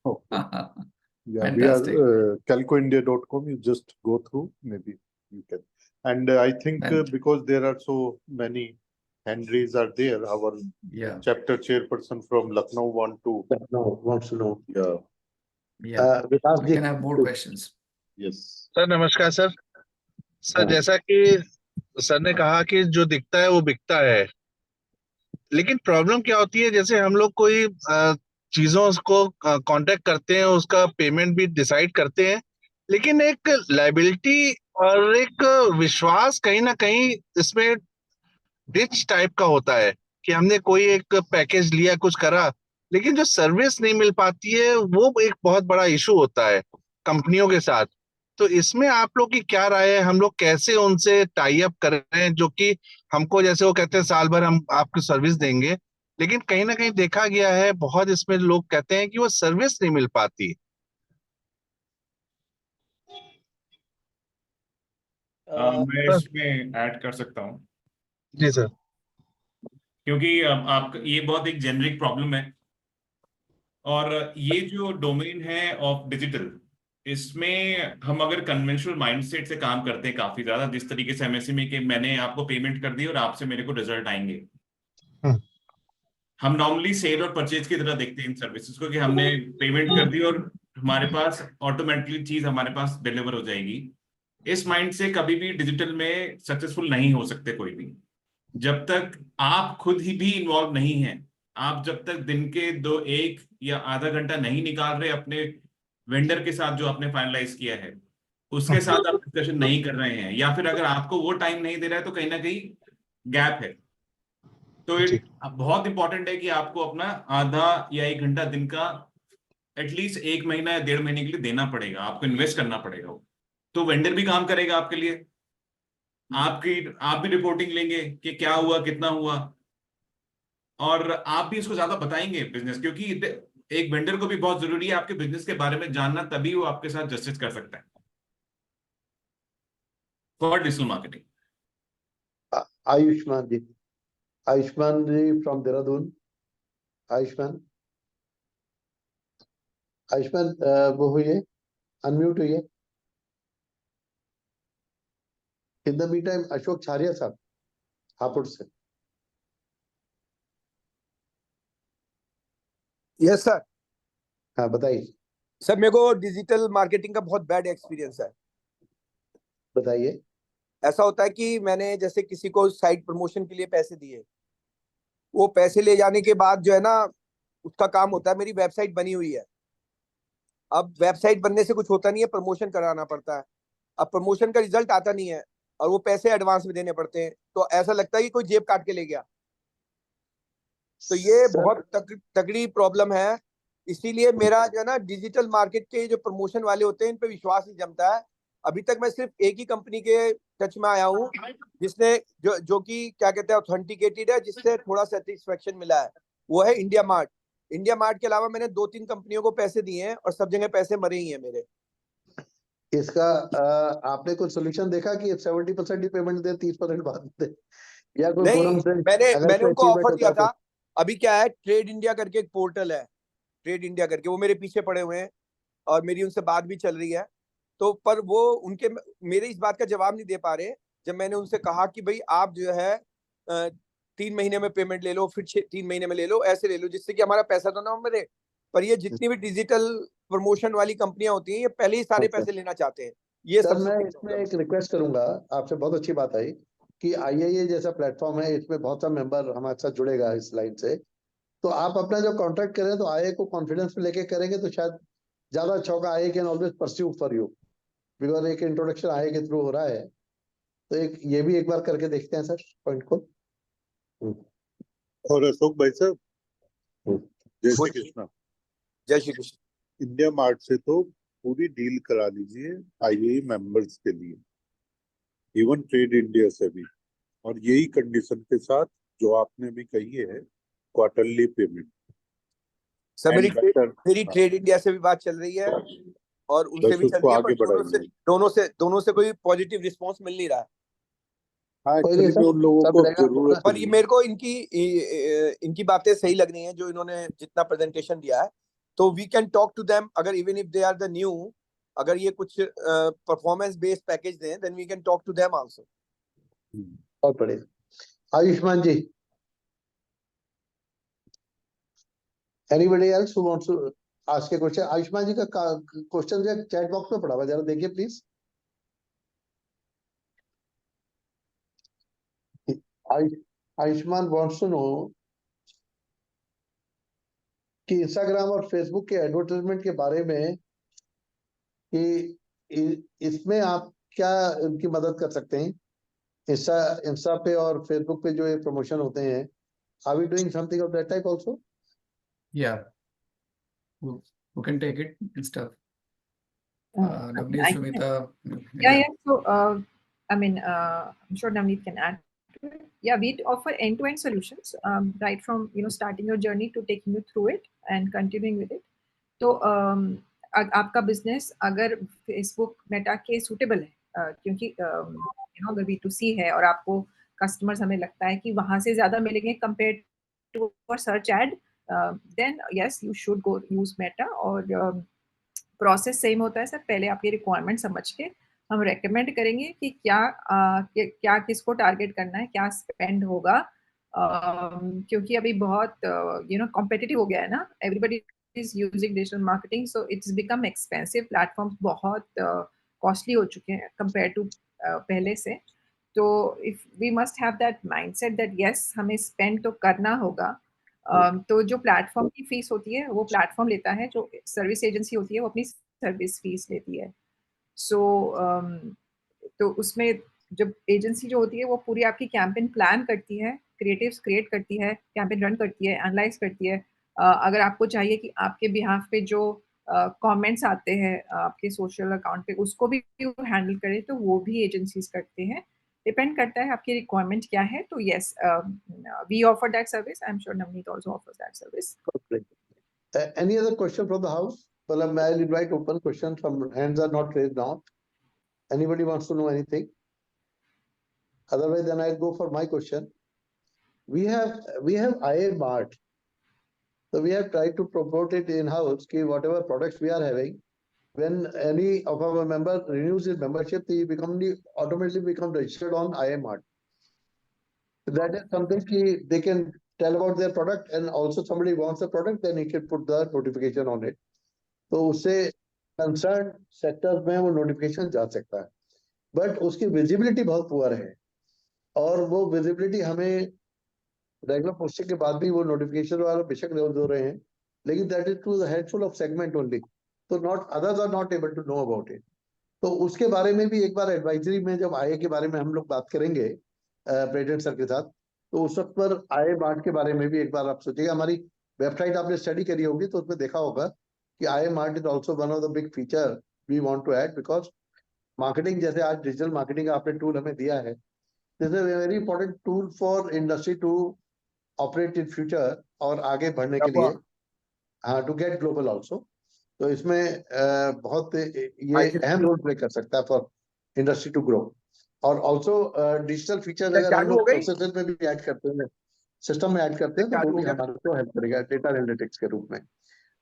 Yeah, we are Fantastic. calcoindia.com. You just go through, maybe you can. And I think because there are so many Henrys are there, our Yeah, chapter chairperson from Lucknow wants to know. Yeah. yeah. Vikas We ji, can have more questions. Yes. Sir नमस्कार sir. Sir हाँ। जैसा कि sir ने कहा कि जो दिखता है वो बिकता है, लेकिन प्रॉब्लम क्या होती है, जैसे हम लोग कोई चीजों को कांटेक्ट करते हैं, उसका पेमेंट भी डिसाइड करते हैं, लेकिन एक लायबिलिटी और एक विश्वास कहीं ना कहीं इसमें डिच टाइप का होता है कि हमने कोई एक पैकेज लिया, कुछ करा, लेकिन जो सर्विस नहीं मिल पाती है वो एक बहुत बड़ा इशू होता है कंपनियों के साथ। तो इसमें आप लोग की क्या राय है, हम लोग कैसे उनसे टाई अप कर रहे हैं, जो कि हमको, जैसे वो कहते हैं साल भर हम आपको सर्विस देंगे, लेकिन कहीं ना कहीं देखा गया है बहुत इसमें लोग कहते हैं कि वो सर्विस नहीं मिल पाती। मैं इसमें ऐड कर सकता हूँ, जी सर। क्योंकि आप ये बहुत एक जेनरिक प्रॉब्लम है, और ये जो डोमेन है ऑफ डिजिटल, इसमें हम अगर कन्वेंशनल माइंडसेट से काम करते हैं काफी ज्यादा, जिस तरीके से MSME के मैंने आपको पेमेंट कर दी और आपसे मेरे को रिजल्ट आएंगे, हम नॉर्मली सेल और परचेज की तरह देखते हैं इन सर्विसेज को, कि हमने पेमेंट कर दी और हमारे पास ऑटोमेटिकली चीज हमारे पास डिलीवर हो जाएगी। इस माइंड से कभी भी डिजिटल में सक्सेसफुल नहीं हो सकते कोई भी, जब तक आप खुद ही भी इन्वॉल्व नहीं हैं। आप जब तक दिन के 1 या आधा घंटा नहीं निकाल रहे अपने वेंडर के साथ जो आपने फाइनलाइज किया है, उसके साथ आप डिस्कशन नहीं कर रहे हैं, या फिर अगर आपको वो टाइम नहीं दे रहा है, तो कहीं ना कहीं गैप है। तो बहुत इंपॉर्टेंट है कि आपको अपना आधा या 1 घंटा दिन का एटलीस्ट 1 महीना या 1.5 महीने के लिए देना पड़ेगा, आपको इन्वेस्ट करना पड़ेगा। तो वेंडर भी काम करेगा आपके लिए, आप भी रिपोर्टिंग लेंगे कि क्या हुआ, कितना हुआ, और आप भी इसको ज्यादा बताएंगे बिजनेस, क्योंकि एक वेंडर को भी बहुत जरूरी है आपके बिजनेस के बारे में जानना, तभी वो आपके साथ जस्टिस कर सकता है for digital marketing. Ayushman ji. Ayushman ji from Dehradun. Ayushman. Ayushman, वो हुई, अनम्यूट हुई है। In the meantime, अशोक छारिया साहब हापुड़ से। Yes sir. हाँ बताइए। सर मेरे को डिजिटल मार्केटिंग का बहुत बैड एक्सपीरियंस है। बताइए। ऐसा होता है कि मैंने जैसे किसी को साइट प्रमोशन के लिए पैसे दिए, वो पैसे ले जाने के बाद जो है ना, उसका काम होता है, मेरी वेबसाइट बनी हुई है, अब वेबसाइट बनने से कुछ होता नहीं है, प्रमोशन कराना पड़ता है। अब प्रमोशन का रिजल्ट आता नहीं है और वो पैसे एडवांस में देने पड़ते हैं, तो ऐसा लगता है कि कोई जेब काट के ले गया। तो ये सर, बहुत तगड़ी प्रॉब्लम है। इसीलिए मेरा जो है ना, डिजिटल मार्केट के जो प्रमोशन वाले होते हैं इन पे विश्वास नहीं जमता है। अभी तक मैं सिर्फ एक ही कंपनी के टच में आया हूँ जिसने जो कि क्या कहते हैं, ऑथेंटिकेटेड है, जिससे थोड़ा सेटिस्फेक्शन मिला है, वो है इंडिया मार्ट। इंडिया मार्ट के अलावा मैंने 2-3 कंपनियों को पैसे दिए हैं और सब जगह पैसे मरे ही हैं मेरे। इसका आपने कुछ सोल्यूशन देखा कि 70% ही पेमेंट दे, 30% बाद दे, या कोई नहीं, फोरम से अगर मैंने कोई उनको achievement ऑफर दिया होता था। अभी क्या है, ट्रेड इंडिया करके एक पोर्टल है, ट्रेड इंडिया करके, वो मेरे पीछे पड़े हुए हैं और मेरी उनसे बात भी चल रही है। तो पर वो उनके मेरे इस बात का जवाब नहीं दे पा रहे। जब मैंने उनसे कहा कि भाई आप जो है 3 महीने में पेमेंट ले लो, फिर 3 महीने में ले लो, ऐसे ले लो जिससे कि हमारा पैसा तो ना मरे। पर ये जितनी भी डिजिटल प्रमोशन वाली कंपनियां होती हैं, ये पहले ही सारे अच्छा। पैसे लेना चाहते हैं। ये सर, सबसे मैं बड़ी इसमें प्रॉब्लम एक रिक्वेस्ट करूंगा आपसे, बहुत अच्छी बात आई कि IIA जैसा प्लेटफॉर्म है, इसमें बहुत सा मेंबर हमारे साथ जुड़ेगा इस लाइन से। तो आप अपना जो कॉन्ट्रैक्ट करें तो IA को कॉन्फिडेंस में लेके करेंगे तो शायद ज्यादा अच्छा होगा। IA can always pursue for you, because एक इंट्रोडक्शन IA के थ्रू हो रहा है। तो एक ये भी एक बार करके देखते हैं सर पॉइंट को। और अशोक भाई साहब, जय श्री बोलिए। कृष्णा। जय श्री कृष्ण। इंडिया मार्ट से तो पूरी डील करा लीजिए IAA मेंबर्स के लिए, इवन ट्रेड इंडिया से भी, और यही कंडीशन के साथ जो आपने भी कही है, quarterly payment sir and better. मेरी ट्रेड इंडिया से भी बात चल रही है और उनसे बस भी चल उसको रही है, पर आगे बढ़ाइए। दोनों से कोई पॉजिटिव रिस्पॉन्स मिल नहीं रहा है। हाँ, कोई नहीं एक्चुअली में सर, उन लोगों सब को मिलेगा। जरूरत पर नहीं ये है। मेरे को इनकी बातें सही लग रही हैं, जो इन्होंने जितना प्रेजेंटेशन दिया है। तो we can talk to them, अगर even if they are the new, अगर ये कुछ परफॉर्मेंस बेस्ड पैकेज दें, then we can talk to them also. बहुत बढ़िया। Ayushman ji, anybody else who wants to ask a question? Ayushman ji का क्वेश्चन जो चैट बॉक्स में पड़ा हुआ, जरा देखिए please. Ayushman wants to know कि इंस्टाग्राम और फेसबुक के एडवर्टाइजमेंट के बारे में, कि इसमें आप क्या उनकी मदद कर सकते हैं? इंस्टा पे और फेसबुक पे जो ये प्रमोशन होते हैं, are we doing something of that type also? Yeah, who can take it and stuff? Navneet, I can. Sumita. Yeah. So, I mean, I'm sure Navneet can add to it. Yeah, we offer end-to-end solutions, right from starting your journey to taking you through it and continuing with it. तो आपका business अगर Facebook Meta के suitable है, क्योंकि अगर B2C है और आपको कस्टमर्स, हमें लगता है कि वहां से ज्यादा मिलेंगे compare to search ad, then yes you should go use Meta. और प्रोसेस सेम होता है सर, पहले आपकी रिक्वायरमेंट समझ के हम रेकमेंड करेंगे कि क्या किसको टारगेट करना है, क्या स्पेंड होगा, क्योंकि अभी बहुत कॉम्पिटिटिव हो गया है ना, everybody is using digital marketing, so it's become expensive, platforms बहुत कॉस्टली हो चुके हैं कंपेयर टू पहले से। तो if we must have that mindset that yes हमें स्पेंड तो करना होगा। तो जो प्लेटफॉर्म की फीस होती है वो प्लेटफॉर्म लेता है, जो सर्विस एजेंसी होती है वो अपनी सर्विस फीस लेती है। सो तो उसमें जब एजेंसी जो होती है वो पूरी आपकी कैंपेन प्लान करती है, क्रिएटिव्स क्रिएट करती है, कैंपेन रन करती है, एनालाइज करती है। अगर आपको चाहिए कि आपके बिहाफ पे जो कमेंट्स आते हैं आपके सोशल अकाउंट पे उसको भी हैंडल करे, तो वो भी एजेंसीज करते हैं। डिपेंड करता है आपकी रिक्वायरमेंट क्या है। तो yes, we offer that service. I am sure Navneet also offers that service. Any other question from the house? Well, I'll invite open questions. Some hands are not raised now. Anybody wants to know anything? Otherwise, then I'll go for my question. We have IA Mart. So we have tried to promote it in-house, कि whatever products we are having, when any of our member renews his membership, he automatically become registered on IA Mart. That is something they can tell about their product, and also somebody wants the product, then he can put the notification on it. तो उससे concern sectors में वो notification जा सकता है, but उसकी visibility बहुत poor है, और वो विजिबिलिटी हमें रेगुलर पोस्टिंग के बाद भी वो नोटिफिकेशन वाला बेशक दे रहे हैं, लेकिन that is to the helpful of segment only. तो not others are not able to know about it. तो उसके बारे में भी एक बार एडवाइजरी में जब आए के बारे में हम लोग बात करेंगे प्रेसिडेंट सर के साथ, तो उस वक्त पर आए मार्ट के बारे में भी एक बार आप सोचिएगा। हमारी वेबसाइट आपने स्टडी करी होगी तो उसमें देखा होगा कि I mart is also one of the big feature we want to add, because marketing जैसे आज डिजिटल मार्केटिंग आपने टूल हमें दिया है, this is a very important tool for industry to operate in future और आगे बढ़ने के लिए, हाँ, टू गेट ग्लोबल ऑल्सो। तो इसमें बहुत ये अहम रोल प्ले कर सकता है फॉर इंडस्ट्री टू ग्रो। और ऑल्सो डिजिटल फीचर अगर हम चालू हो लोग गई? प्रोसेसर में भी ऐड करते हैं, सिस्टम में ऐड करते हैं, तो चालू वो हो भी गया? हमारे को हेल्प करेगा डेटा एनालिटिक्स के रूप में।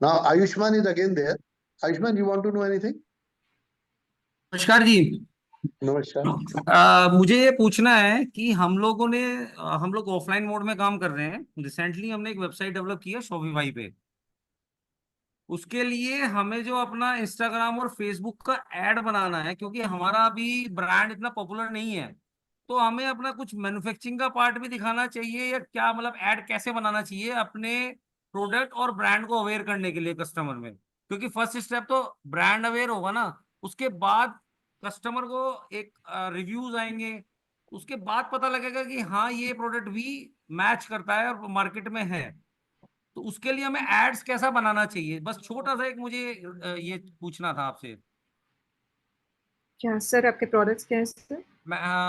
Now Ayushman is again there. Ayushman, you want to know anything? नमस्कार जी। नमस्कार। मुझे ये पूछना है कि हम लोग ऑफलाइन मोड में काम कर रहे हैं। रिसेंटली हमने एक वेबसाइट डेवलप किया शॉपिफाई पे। उसके लिए हमें जो अपना इंस्टाग्राम और फेसबुक का ऐड बनाना है, क्योंकि हमारा अभी ब्रांड इतना पॉपुलर नहीं है, तो हमें अपना कुछ मैन्युफैक्चरिंग का पार्ट भी दिखाना चाहिए या क्या, मतलब ऐड कैसे बनाना चाहिए अपने प्रोडक्ट और ब्रांड को अवेयर करने के लिए कस्टमर में? क्योंकि फर्स्ट स्टेप तो ब्रांड अवेयर होगा ना, उसके बाद कस्टमर को एक रिव्यूज आएंगे, उसके बाद पता लगेगा कि हाँ ये प्रोडक्ट भी मैच करता है और मार्केट में है। तो उसके लिए हमें एड्स कैसा बनाना चाहिए? बस छोटा सा एक मुझे ये पूछना था आपसे। क्या सर आपके प्रोडक्ट्स क्या है सर?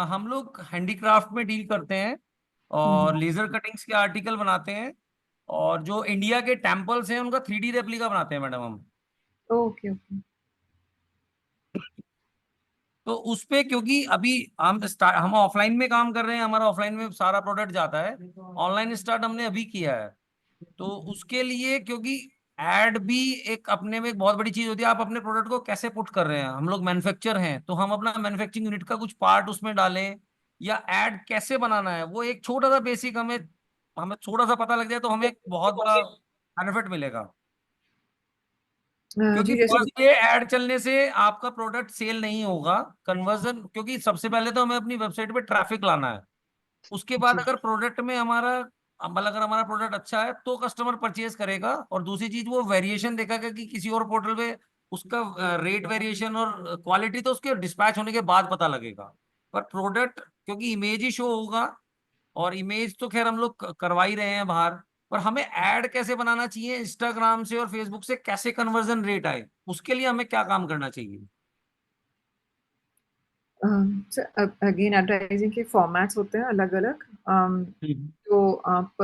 हम लोग हैंडीक्राफ्ट में डील करते हैं और लेजर कटिंग्स के आर्टिकल बनाते हैं, और जो इंडिया के टेम्पल्स हैं उनका 3D रेप्लिका बनाते हैं मैडम हम। Okay okay. तो उस पे, क्योंकि अभी हम ऑफलाइन में काम कर रहे हैं, हमारा ऑफलाइन में सारा प्रोडक्ट जाता है, ऑनलाइन स्टार्ट हमने अभी किया है। तो उसके लिए, क्योंकि एड भी एक अपने में एक बहुत बड़ी चीज होती है, आप अपने प्रोडक्ट को कैसे पुट कर रहे हैं। हम लोग मैन्युफैक्चर हैं, तो हम अपना मैन्युफैक्चरिंग यूनिट का कुछ पार्ट उसमें डालें या एड कैसे बनाना है, वो एक छोटा सा बेसिक हमें हमें थोड़ा सा पता लग जाए तो हमें एक बहुत बड़ा बेनिफिट मिलेगा। क्योंकि जी जैसे फर्स्ट ये ऐड चलने से आपका प्रोडक्ट सेल नहीं होगा, कन्वर्जन, क्योंकि सबसे पहले तो हमें अपनी वेबसाइट पे ट्रैफिक लाना है। उसके बाद अगर प्रोडक्ट में अगर हमारा प्रोडक्ट अच्छा है तो कस्टमर परचेज करेगा, और दूसरी चीज वो वेरिएशन देखेगा कि किसी और पोर्टल पे उसका रेट वेरिएशन और क्वालिटी तो उसके डिस्पैच होने के बाद पता लगेगा। पर प्रोडक्ट, क्योंकि इमेज ही शो होगा, और इमेज तो खैर हम लोग करवा ही रहे हैं बाहर, पर हमें ऐड कैसे बनाना चाहिए इंस्टाग्राम से और फेसबुक से, कैसे कन्वर्जन रेट आए, उसके लिए हमें क्या काम करना चाहिए? अगेन एडवर्टाइजिंग के फॉर्मेट्स होते हैं अलग अलग। तो आप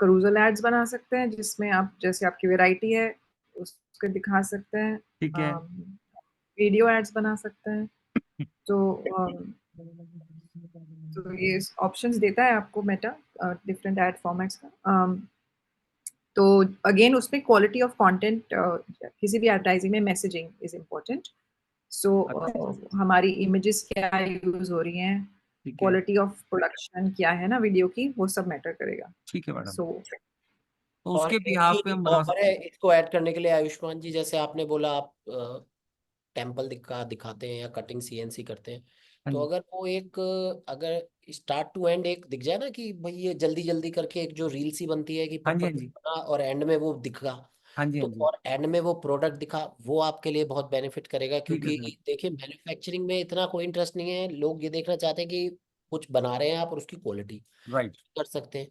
करूजल एड्स बना सकते हैं जिसमें आप जैसे आपकी वैरायटी है उसको दिखा सकते हैं। ठीक है। वीडियो एड्स बना सकते हैं। तो ये ऑप्शंस देता है आपको मेटा डिफरेंट एड फॉर्मेट्स का। तो अगेन उसमें क्वालिटी ऑफ कंटेंट, किसी भी एडवर्टाइजिंग में मैसेजिंग इज इम्पोर्टेंट। सो हमारी इमेजेस क्या यूज हो रही हैं, क्वालिटी ऑफ प्रोडक्शन क्या है ना वीडियो की, वो सब मैटर करेगा। ठीक है मैडम। सो तो और उसके एक बिहाफ पे चीज हम बना और सकते है हैं। इसको ऐड करने के लिए आयुष्मान जी, जैसे आपने बोला आप टेम्पल दिखाते हैं या कटिंग सीएनसी करते हैं, हाँ तो जी। अगर वो एक अगर स्टार्ट टू एंड एक दिख जाए ना कि भाई ये जल्दी जल्दी करके एक जो रील सी बनती है कि हाँ जी, हाँ पप्पा जी। बना और एंड में वो दिखा, हाँ जी, तो हाँ जी। और एंड में वो प्रोडक्ट दिखा, वो आपके लिए बहुत बेनिफिट करेगा। ठीक है क्योंकि सर। देखिए मैन्युफैक्चरिंग में इतना कोई इंटरेस्ट नहीं है, लोग ये देखना चाहते हैं कि कुछ बना रहे हैं आप और उसकी क्वालिटी राइट। कर सकते हैं।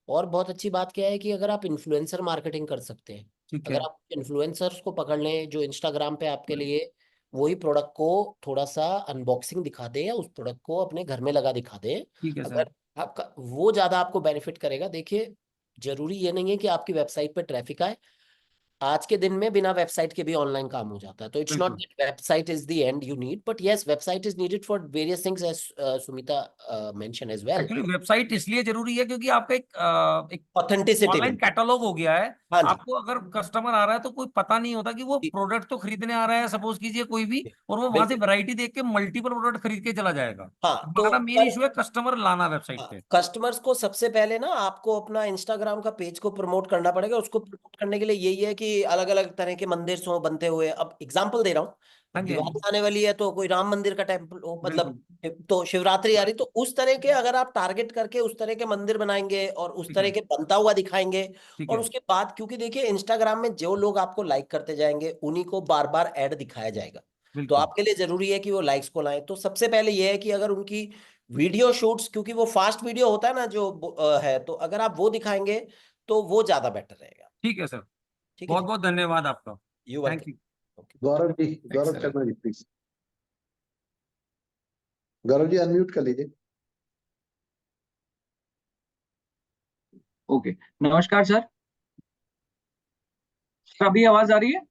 और बहुत अच्छी बात क्या है कि अगर आप इन्फ्लुएंसर मार्केटिंग कर सकते हैं, ठीक अगर है। आप इन्फ्लुएंसर्स को पकड़ लें जो इंस्टाग्राम पे आपके लिए वही प्रोडक्ट को थोड़ा सा अनबॉक्सिंग दिखा दे या उस प्रोडक्ट को अपने घर में लगा दिखा दे, ठीक है सर। अगर आपका वो ज्यादा आपको बेनिफिट करेगा। देखिए जरूरी ये नहीं है कि आपकी वेबसाइट पे ट्रैफिक आए, आज के दिन में बिना वेबसाइट के भी ऑनलाइन काम हो जाता है। तो इट्स नॉट बिल्कुल। That website is the end you need, but yes website is needed for various things as Sumita mention as well. Actually website इसलिए जरूरी है क्योंकि आपका एक ऑथेंटिसिटी ऑनलाइन बनती है। कैटलॉग हो गया है। हाँ जी, आपको अगर कस्टमर आ रहा है तो कोई पता नहीं होता कि वो प्रोडक्ट तो खरीदने आ रहा है, सपोज कीजिए कोई भी, और वो वहां से बिल्कुल। वैरायटी देख के मल्टीपल प्रोडक्ट खरीद के चला जाएगा। हाँ तो हमारा मेन इशू है कस्टमर लाना वेबसाइट पे। कस्टमर्स को सबसे पहले ना आपको अपना इंस्टाग्राम का पेज को प्रमोट करना पड़ेगा। उसको प्रमोट करने के लिए यही है कि कि अलग अलग तरह के मंदिर हो बनते हुए, अब एग्जाम्पल दे रहा हूँ, हाँ जी, हाँ दिवाली जी, आने वाली है तो कोई राम मंदिर का टेम्पल हो, मतलब बिल्कुल, तो शिवरात्रि आ रही, तो उस तरह के अगर आप टारगेट करके उस तरह के मंदिर बनाएंगे और उस ठीक तरह है, के बनता हुआ दिखाएंगे, ठीक और है, उसके बाद क्योंकि देखिए इंस्टाग्राम में जो लोग आपको लाइक करते जाएंगे उन्हीं को बार बार ऐड दिखाया जाएगा, तो बिल्कुल, आपके लिए जरूरी है कि वो लाइक्स को लाएं। तो सबसे पहले ये है कि अगर उनकी वीडियो शूट्स, क्योंकि वो फास्ट वीडियो होता है ना जो है, तो अगर आप वो दिखाएंगे तो वो ज्यादा बेटर रहेगा। ठीक है सर, ठीक है बहुत जी, बहुत धन्यवाद आपका, you thank welcome. You. Gaurav ji, Gaurav Excellent. Sharma ji please. Gaurav ji unmute कर लीजिए। ओके, नमस्कार सर। सर अभी आवाज आ रही है?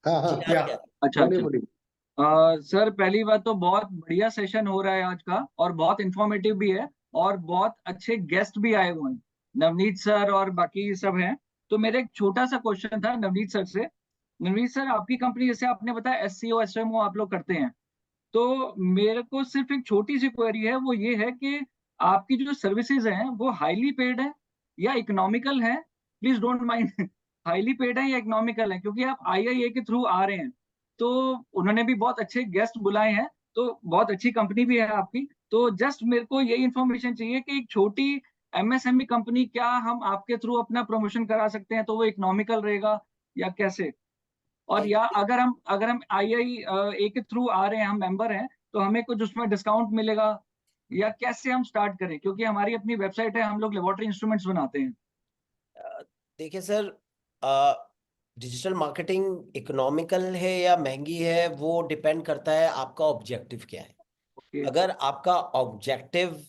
हाँ हाँ, जी आ रही है। अच्छा बोलिए अच्छा। बोलिए। सर पहली बात तो बहुत बढ़िया सेशन हो रहा है आज का, और बहुत इंफॉर्मेटिव भी है, और बहुत अच्छे गेस्ट भी आए हुए हैं, नवनीत सर और बाकी सब हैं। तो मेरा एक छोटा सा क्वेश्चन था नवनीत सर से। नवनीत सर, आपकी कंपनी, जैसे आपने बताया SEO SMO आप लोग करते हैं, तो मेरे को सिर्फ एक छोटी सी क्वेरी है, वो ये है कि आपकी जो सर्विसेज हैं वो हाईली पेड है या इकोनॉमिकल है? Please don't mind, highly paid है या इकोनॉमिकल है? क्योंकि आप IIA के थ्रू आ रहे हैं, तो उन्होंने भी बहुत अच्छे गेस्ट बुलाए हैं, तो बहुत अच्छी कंपनी भी है आपकी। तो जस्ट मेरे को यही इन्फॉर्मेशन चाहिए कि एक छोटी MSME कंपनी, क्या हम आपके थ्रू अपना प्रमोशन करा सकते हैं, तो वो इकोनॉमिकल रहेगा या कैसे? और या अगर हम IIA के थ्रू आ रहे हैं, हम मेंबर हैं, तो हमें कुछ उसमें डिस्काउंट मिलेगा, या कैसे हम स्टार्ट करें? क्योंकि हमारी अपनी वेबसाइट है, हम लोग लेबोरेटरी इंस्ट्रूमेंट्स बनाते हैं। देखिए सर, डिजिटल मार्केटिंग इकोनॉमिकल है या महंगी है वो डिपेंड करता है आपका ऑब्जेक्टिव क्या है। ओके, अगर आपका ऑब्जेक्टिव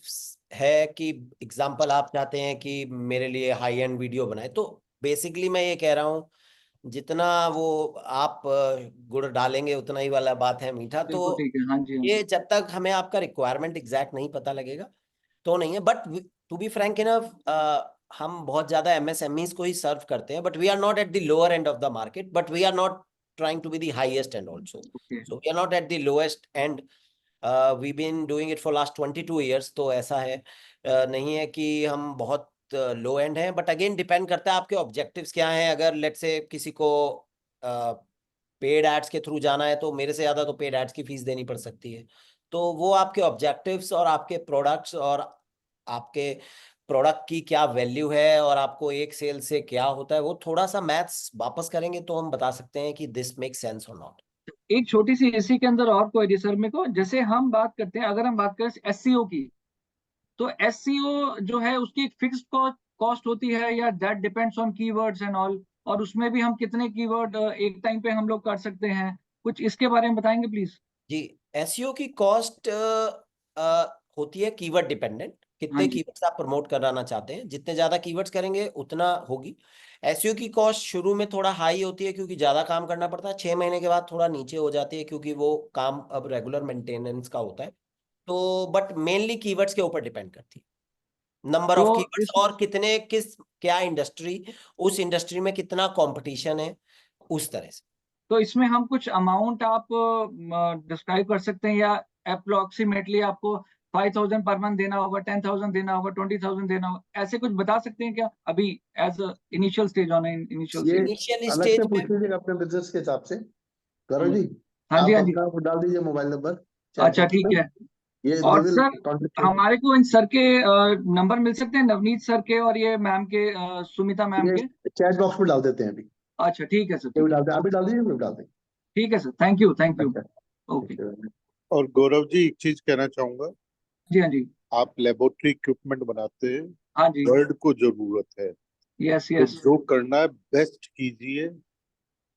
है कि एग्जांपल आप चाहते हैं कि मेरे लिए हाई एंड वीडियो बनाए, तो बेसिकली मैं ये कह रहा हूँ जितना वो आप गुड़ डालेंगे उतना ही वाला बात है मीठा। तो बिल्कुल ठीक है। हाँ जी, हाँ ये जी। जब तक हमें आपका रिक्वायरमेंट एग्जैक्ट नहीं पता लगेगा तो नहीं है। But to be frank enough, हम बहुत ज्यादा MSMEs को ही सर्व करते हैं, but we are not at the lower end of the market, but we are not trying to be the highest end also. Okay, So we are not at the lowest end. We've been doing it for last 22 years. तो ऐसा है, नहीं है कि हम बहुत लो and हैं, but again depend करता है आपके ऑब्जेक्टिव्स क्या हैं। अगर लेट्स से किसी को पेड एड्स के थ्रू जाना है तो मेरे से ज्यादा तो पेड एड्स की फीस देनी पड़ सकती है। तो वो आपके ऑब्जेक्टिव्स और आपके प्रोडक्ट्स और आपके प्रोडक्ट की क्या वैल्यू है और आपको एक सेल से क्या होता है, वो थोड़ा सा मैथ्स वापस करेंगे तो हम बता सकते हैं कि दिस मेक सेंस और नॉट। एक छोटी सी इसी के अंदर और क्वेरी सर मेरे को, जैसे हम बात करते हैं, अगर हम बात करें SEO की, तो SEO जो है उसकी एक फिक्स्ड कॉस्ट होती है, या that depends on keywords and all? और उसमें भी हम कितने कीवर्ड एक टाइम पे हम लोग कर सकते हैं? कुछ इसके बारे में बताएंगे प्लीज। जी, एसईओ की कॉस्ट होती है कीवर्ड डिपेंडेंट, हाँ कितने जी। कीवर्ड्स आप प्रमोट कराना चाहते हैं, जितने ज्यादा कीवर्ड्स करेंगे उतना होगी। एसईओ की कॉस्ट शुरू में थोड़ा हाई होती है क्योंकि ज्यादा काम करना पड़ता है, 6 महीने के बाद थोड़ा नीचे हो जाती है क्योंकि वो काम अब रेगुलर मेंटेनेंस का होता है। तो बट मेनली कीवर्ड्स के ऊपर डिपेंड करती है, नंबर तो ऑफ कीवर्ड्स इस और कितने क्या इंडस्ट्री, उस इंडस्ट्री में कितना कंपटीशन है, उस तरह से। तो इसमें हम कुछ अमाउंट आप डिस्क्राइब कर सकते हैं, या अप्रोक्सीमेटली आपको 5,000 पर मंथ देना होगा, 10,000 देना होगा, 20,000 देना होगा, ऐसे कुछ बता सकते हैं क्या अभी, as initial stage, on initial ये स्टेज? इनिशियल अलग से स्टेज पूछ में लीजिएगा अपने बिजनेस के हिसाब से। गौरव जी, हाँ जी, आप हाँ जी। अपना वो डाल दीजिए मोबाइल नंबर चैट अच्छा बॉक्स ठीक में। है। ये दे और विल सर, कॉन्टेक्ट यू। हमारे को इन सर के नंबर मिल सकते हैं, नवनीत सर के और ये मैम के, सुमिता मैम ये के? चैट बॉक्स में डाल देते हैं अभी। अच्छा ठीक है सर, ये भी ठीक है। डाल दें, अभी डाल दीजिए, फिर डाल दें। ठीक है sir, thank you, thank you. अच्छा, ओके। और गौरव जी एक चीज कहना चाहूंगा, जी हाँ जी। आप लेबोरेटरी इक्विपमेंट बनाते हैं, हाँ जी। वर्ल्ड को जरूरत है, यस तो यस। जो करना है बेस्ट कीजिए,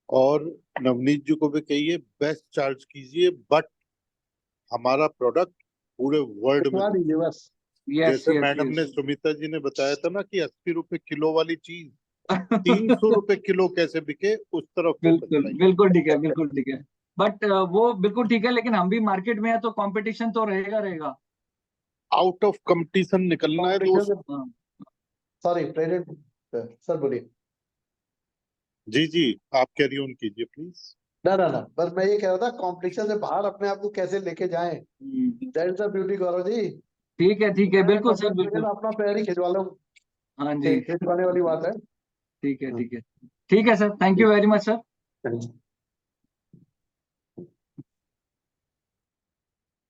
और नवनीत जी को भी कहिए बेस्ट चार्ज कीजिए, बट हमारा प्रोडक्ट पूरे वर्ल्ड में, लिखवा दीजिए बस। यस जैसे यस मैडम ने, यस। सुमिता जी ने बताया था ना कि 80 रुपए किलो वाली चीज 300 रुपए किलो कैसे बिके, उस तरफ फोकस बिल्कुल चाहिए। बिल्कुल ठीक है, बिल्कुल ठीक है। बट वो बिल्कुल ठीक है, लेकिन हम भी मार्केट में है, तो कंपटीशन तो रहेगा रहेगा। आउट ऑफ कंपटीशन निकलना है दोस्त। हाँ। सॉरी ट्रेडेड सर, बोलिए। जी जी, आप कैरी ऑन कीजिए प्लीज। ना ना ना, बस मैं ये कह रहा था कंपटीशन से बाहर अपने आप को कैसे लेके जाएं, that is the beauty. Gaurav ji, ठीक है, बिल्कुल सर, कंपटीशन बिल्कुल। अपना पैर ही खिंचवा लो, हाँ जी। खिंचवाने वाली बात है। ठीक है, ठीक है। ठीक है sir, thank you very much sir.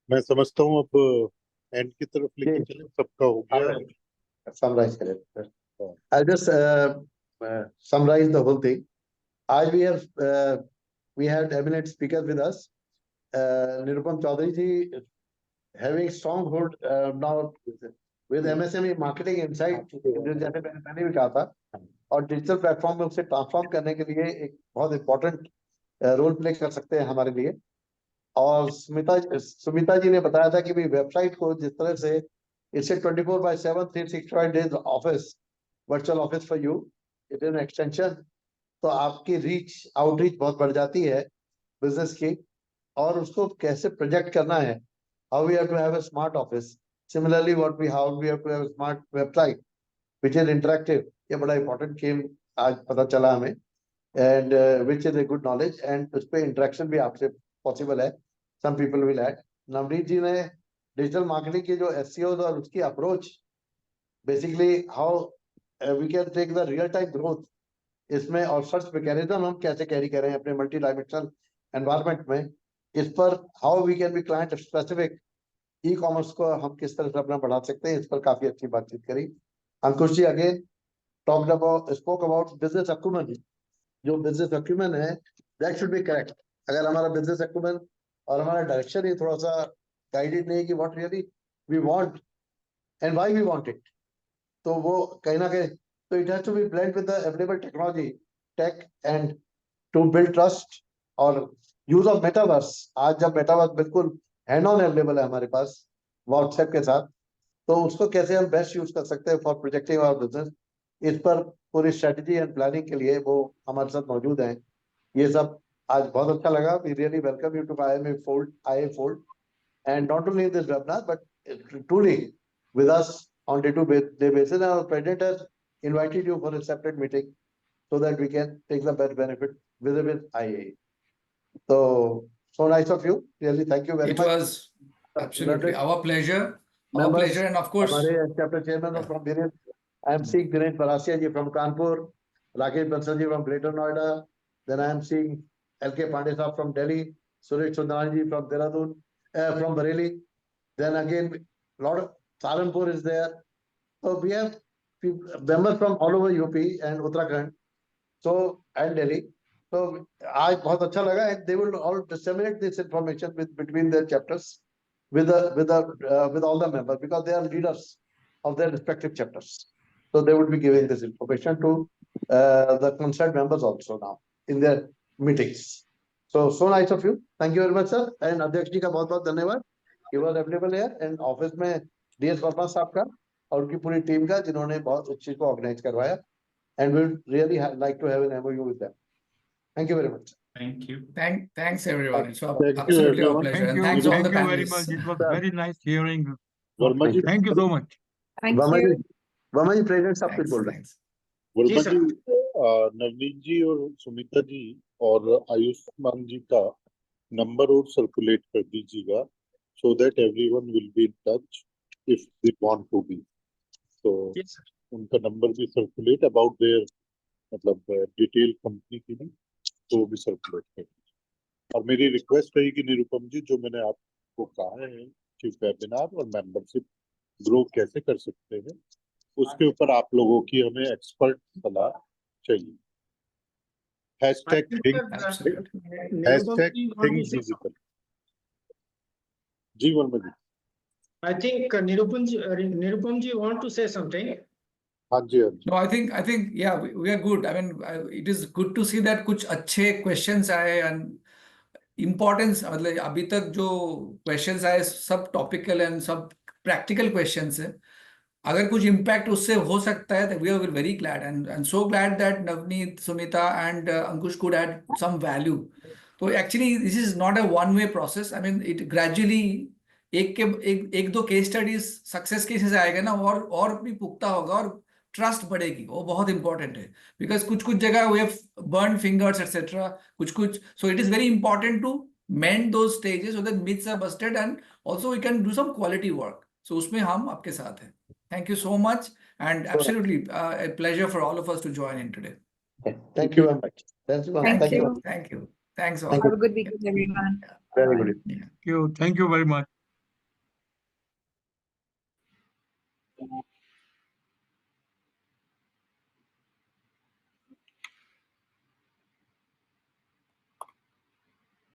मैं समझता हूँ अब एंड की तरफ लेके चले, सबका हो गया है। Summarize करें. I'll just summarize the whole thing. आज we had eminent speakers with us. Nirupam Chaudhary ji having stronghold now with MSME marketing insight, जैसे मैंने पहले भी कहा था, और डिजिटल प्लेटफॉर्म में उसे ट्रांसफॉर्म करने के लिए एक बहुत इंपॉर्टेंट रोल प्ले कर सकते हैं हमारे लिए. और सुमिता जी ने बताया था कि भी वेबसाइट को जिस तरह से इससे 24/7 365 days office, virtual office for you, it is an extension, तो आपकी रीच आउटरीच बहुत बढ़ जाती है बिजनेस की, और उसको कैसे प्रोजेक्ट करना है, how we have to have a smart office, similarly what we have to have a smart website which is interactive. ये बड़ा इंपॉर्टेंट गेम आज पता चला हमें, and which is a good knowledge, and उस पे इंटरेक्शन भी आपसे पॉसिबल है. Some people will add. Navneet ji ने डिजिटल मार्केटिंग की जो एसईओ और उसकी approach, basically how we can take the real time growth इसमें, और सर्च मैकेनिज्म हम कैसे कैरी करें अपने मल्टी डायमेंशनल एनवायरनमेंट में, इस पर how we can be client specific, e commerce को हम किस तरह से अपना बढ़ा सकते हैं, इस पर काफी अच्छी बातचीत करी. Ankush ji again spoke about business acumen. जो बिजनेस अक्यूमेन है, दैट शुड बी करेक्ट. अगर हमारा बिजनेस अक्यूमेन और हमारा डायरेक्शन ही थोड़ा सा गाइडेड नहीं कि what really we want and why we want it, तो वो कहीं ना कहीं, तो it has to be blend with the available technology, tech, and to build trust और यूज ऑफ मेटावर्स. आज जब मेटावर्स बिल्कुल हैंड ऑन अवेलेबल है हमारे पास व्हाट्सएप के साथ, तो उसको कैसे हम बेस्ट यूज कर सकते हैं फॉर प्रोजेक्टिंग आवर बिजनेस, इस पर पूरी स्ट्रेटजी एंड प्लानिंग के लिए वो हमारे साथ मौजूद हैं. ये सब आज बहुत अच्छा लगा. We really welcome you to IIMA Fold, and not only in this webinar but truly with us on day-to-day basis. And our president has invited you for a separate meeting so that we can take the best benefit with IIA. So nice of you. Really, thank you very much. It was absolutely our pleasure. Our Members, pleasure, and of course, हमारे chapter chairman from Dinesh, I am seeing Dinesh Barasia ji from Kanpur, Rakesh Bansal ji from Greater Noida, then I am seeing LK Pandey sahab from Delhi, Suresh Sundaran ji from Dehradun, from Bareilly, then again lot of Saharanpur is there. So we have members from all over UP and Uttarakhand, so and Delhi. So आज बहुत अच्छा लगा, and they will all disseminate this information between their chapters with all the members, because they are leaders of their respective chapters. So they would be giving this information to the concerned members also now in their meetings. So nice of you. Thank you very much, sir. And अध्यक्ष जी का बहुत-बहुत धन्यवाद. He was available here and office में DS Verma साहब का और उनकी पूरी टीम का, जिन्होंने बहुत इस चीज को ऑर्गेनाइज करवाया. And we would really like to have an MOU with them. Thank you very much. Thank you. thanks everyone. It's Thank you, absolutely our everyone. pleasure, Thank and you. thanks all the Thank you very panelists. much. It was Sir. very nice hearing. Verma ji, Thank you so much. Thank Verma you. जी, president साहब कुछ Thanks, बोल रहे हैं. thanks. Verma जी, नवनीत जी और सुमिता जी और आयुष्मान जी का number और सर्कुलेट कर दीजिएगा, so that everyone will be in touch if they want to be. So उनका नंबर भी सर्कुलेट अबाउट देयर, मतलब डिटेल कंपनी की भी, तो भी सर्कुलेट कर दीजिए. और मेरी रिक्वेस्ट रहेगी निरुपम जी, जो मैंने आपको कहा है कि वेबिनार और मेंबरशिप ग्रो कैसे कर सकते हैं, उसके ऊपर आप लोगों की हमें एक्सपर्ट सलाह चाहिए. #think digital. Ji Verma ji. I think Nirupam ji want to say something. हाँ जी, हाँ जी. No, I think yeah, we are good. I mean, it is good to see that कुछ अच्छे questions आए, and importance, मतलब अभी तक जो questions आए सब topical and सब practical questions है. अगर कुछ impact उससे हो सकता है, we are very glad and so glad that Navneet, Sumita and Ankush could add some value. So actually this is not a one-way process. I mean, it gradually एक दो case studies success cases आएगा ना, और भी पुख्ता होगा और trust बढ़ेगी. वो बहुत इंपॉर्टेंट है, बिकॉज कुछ जगह we have burn fingers etcetera, कुछ. So it is very important to mend those stages so that myths are busted and also we can do some quality work. सो उसमें हम आपके साथ हैं. Thank you so much, and absolutely a pleasure for all of us to join in today. Thank you very much. Thank Thank you. you. Thank you. Thanks all. Thank Have a good weekend, everyone. Very good. Yeah. Thank you very much.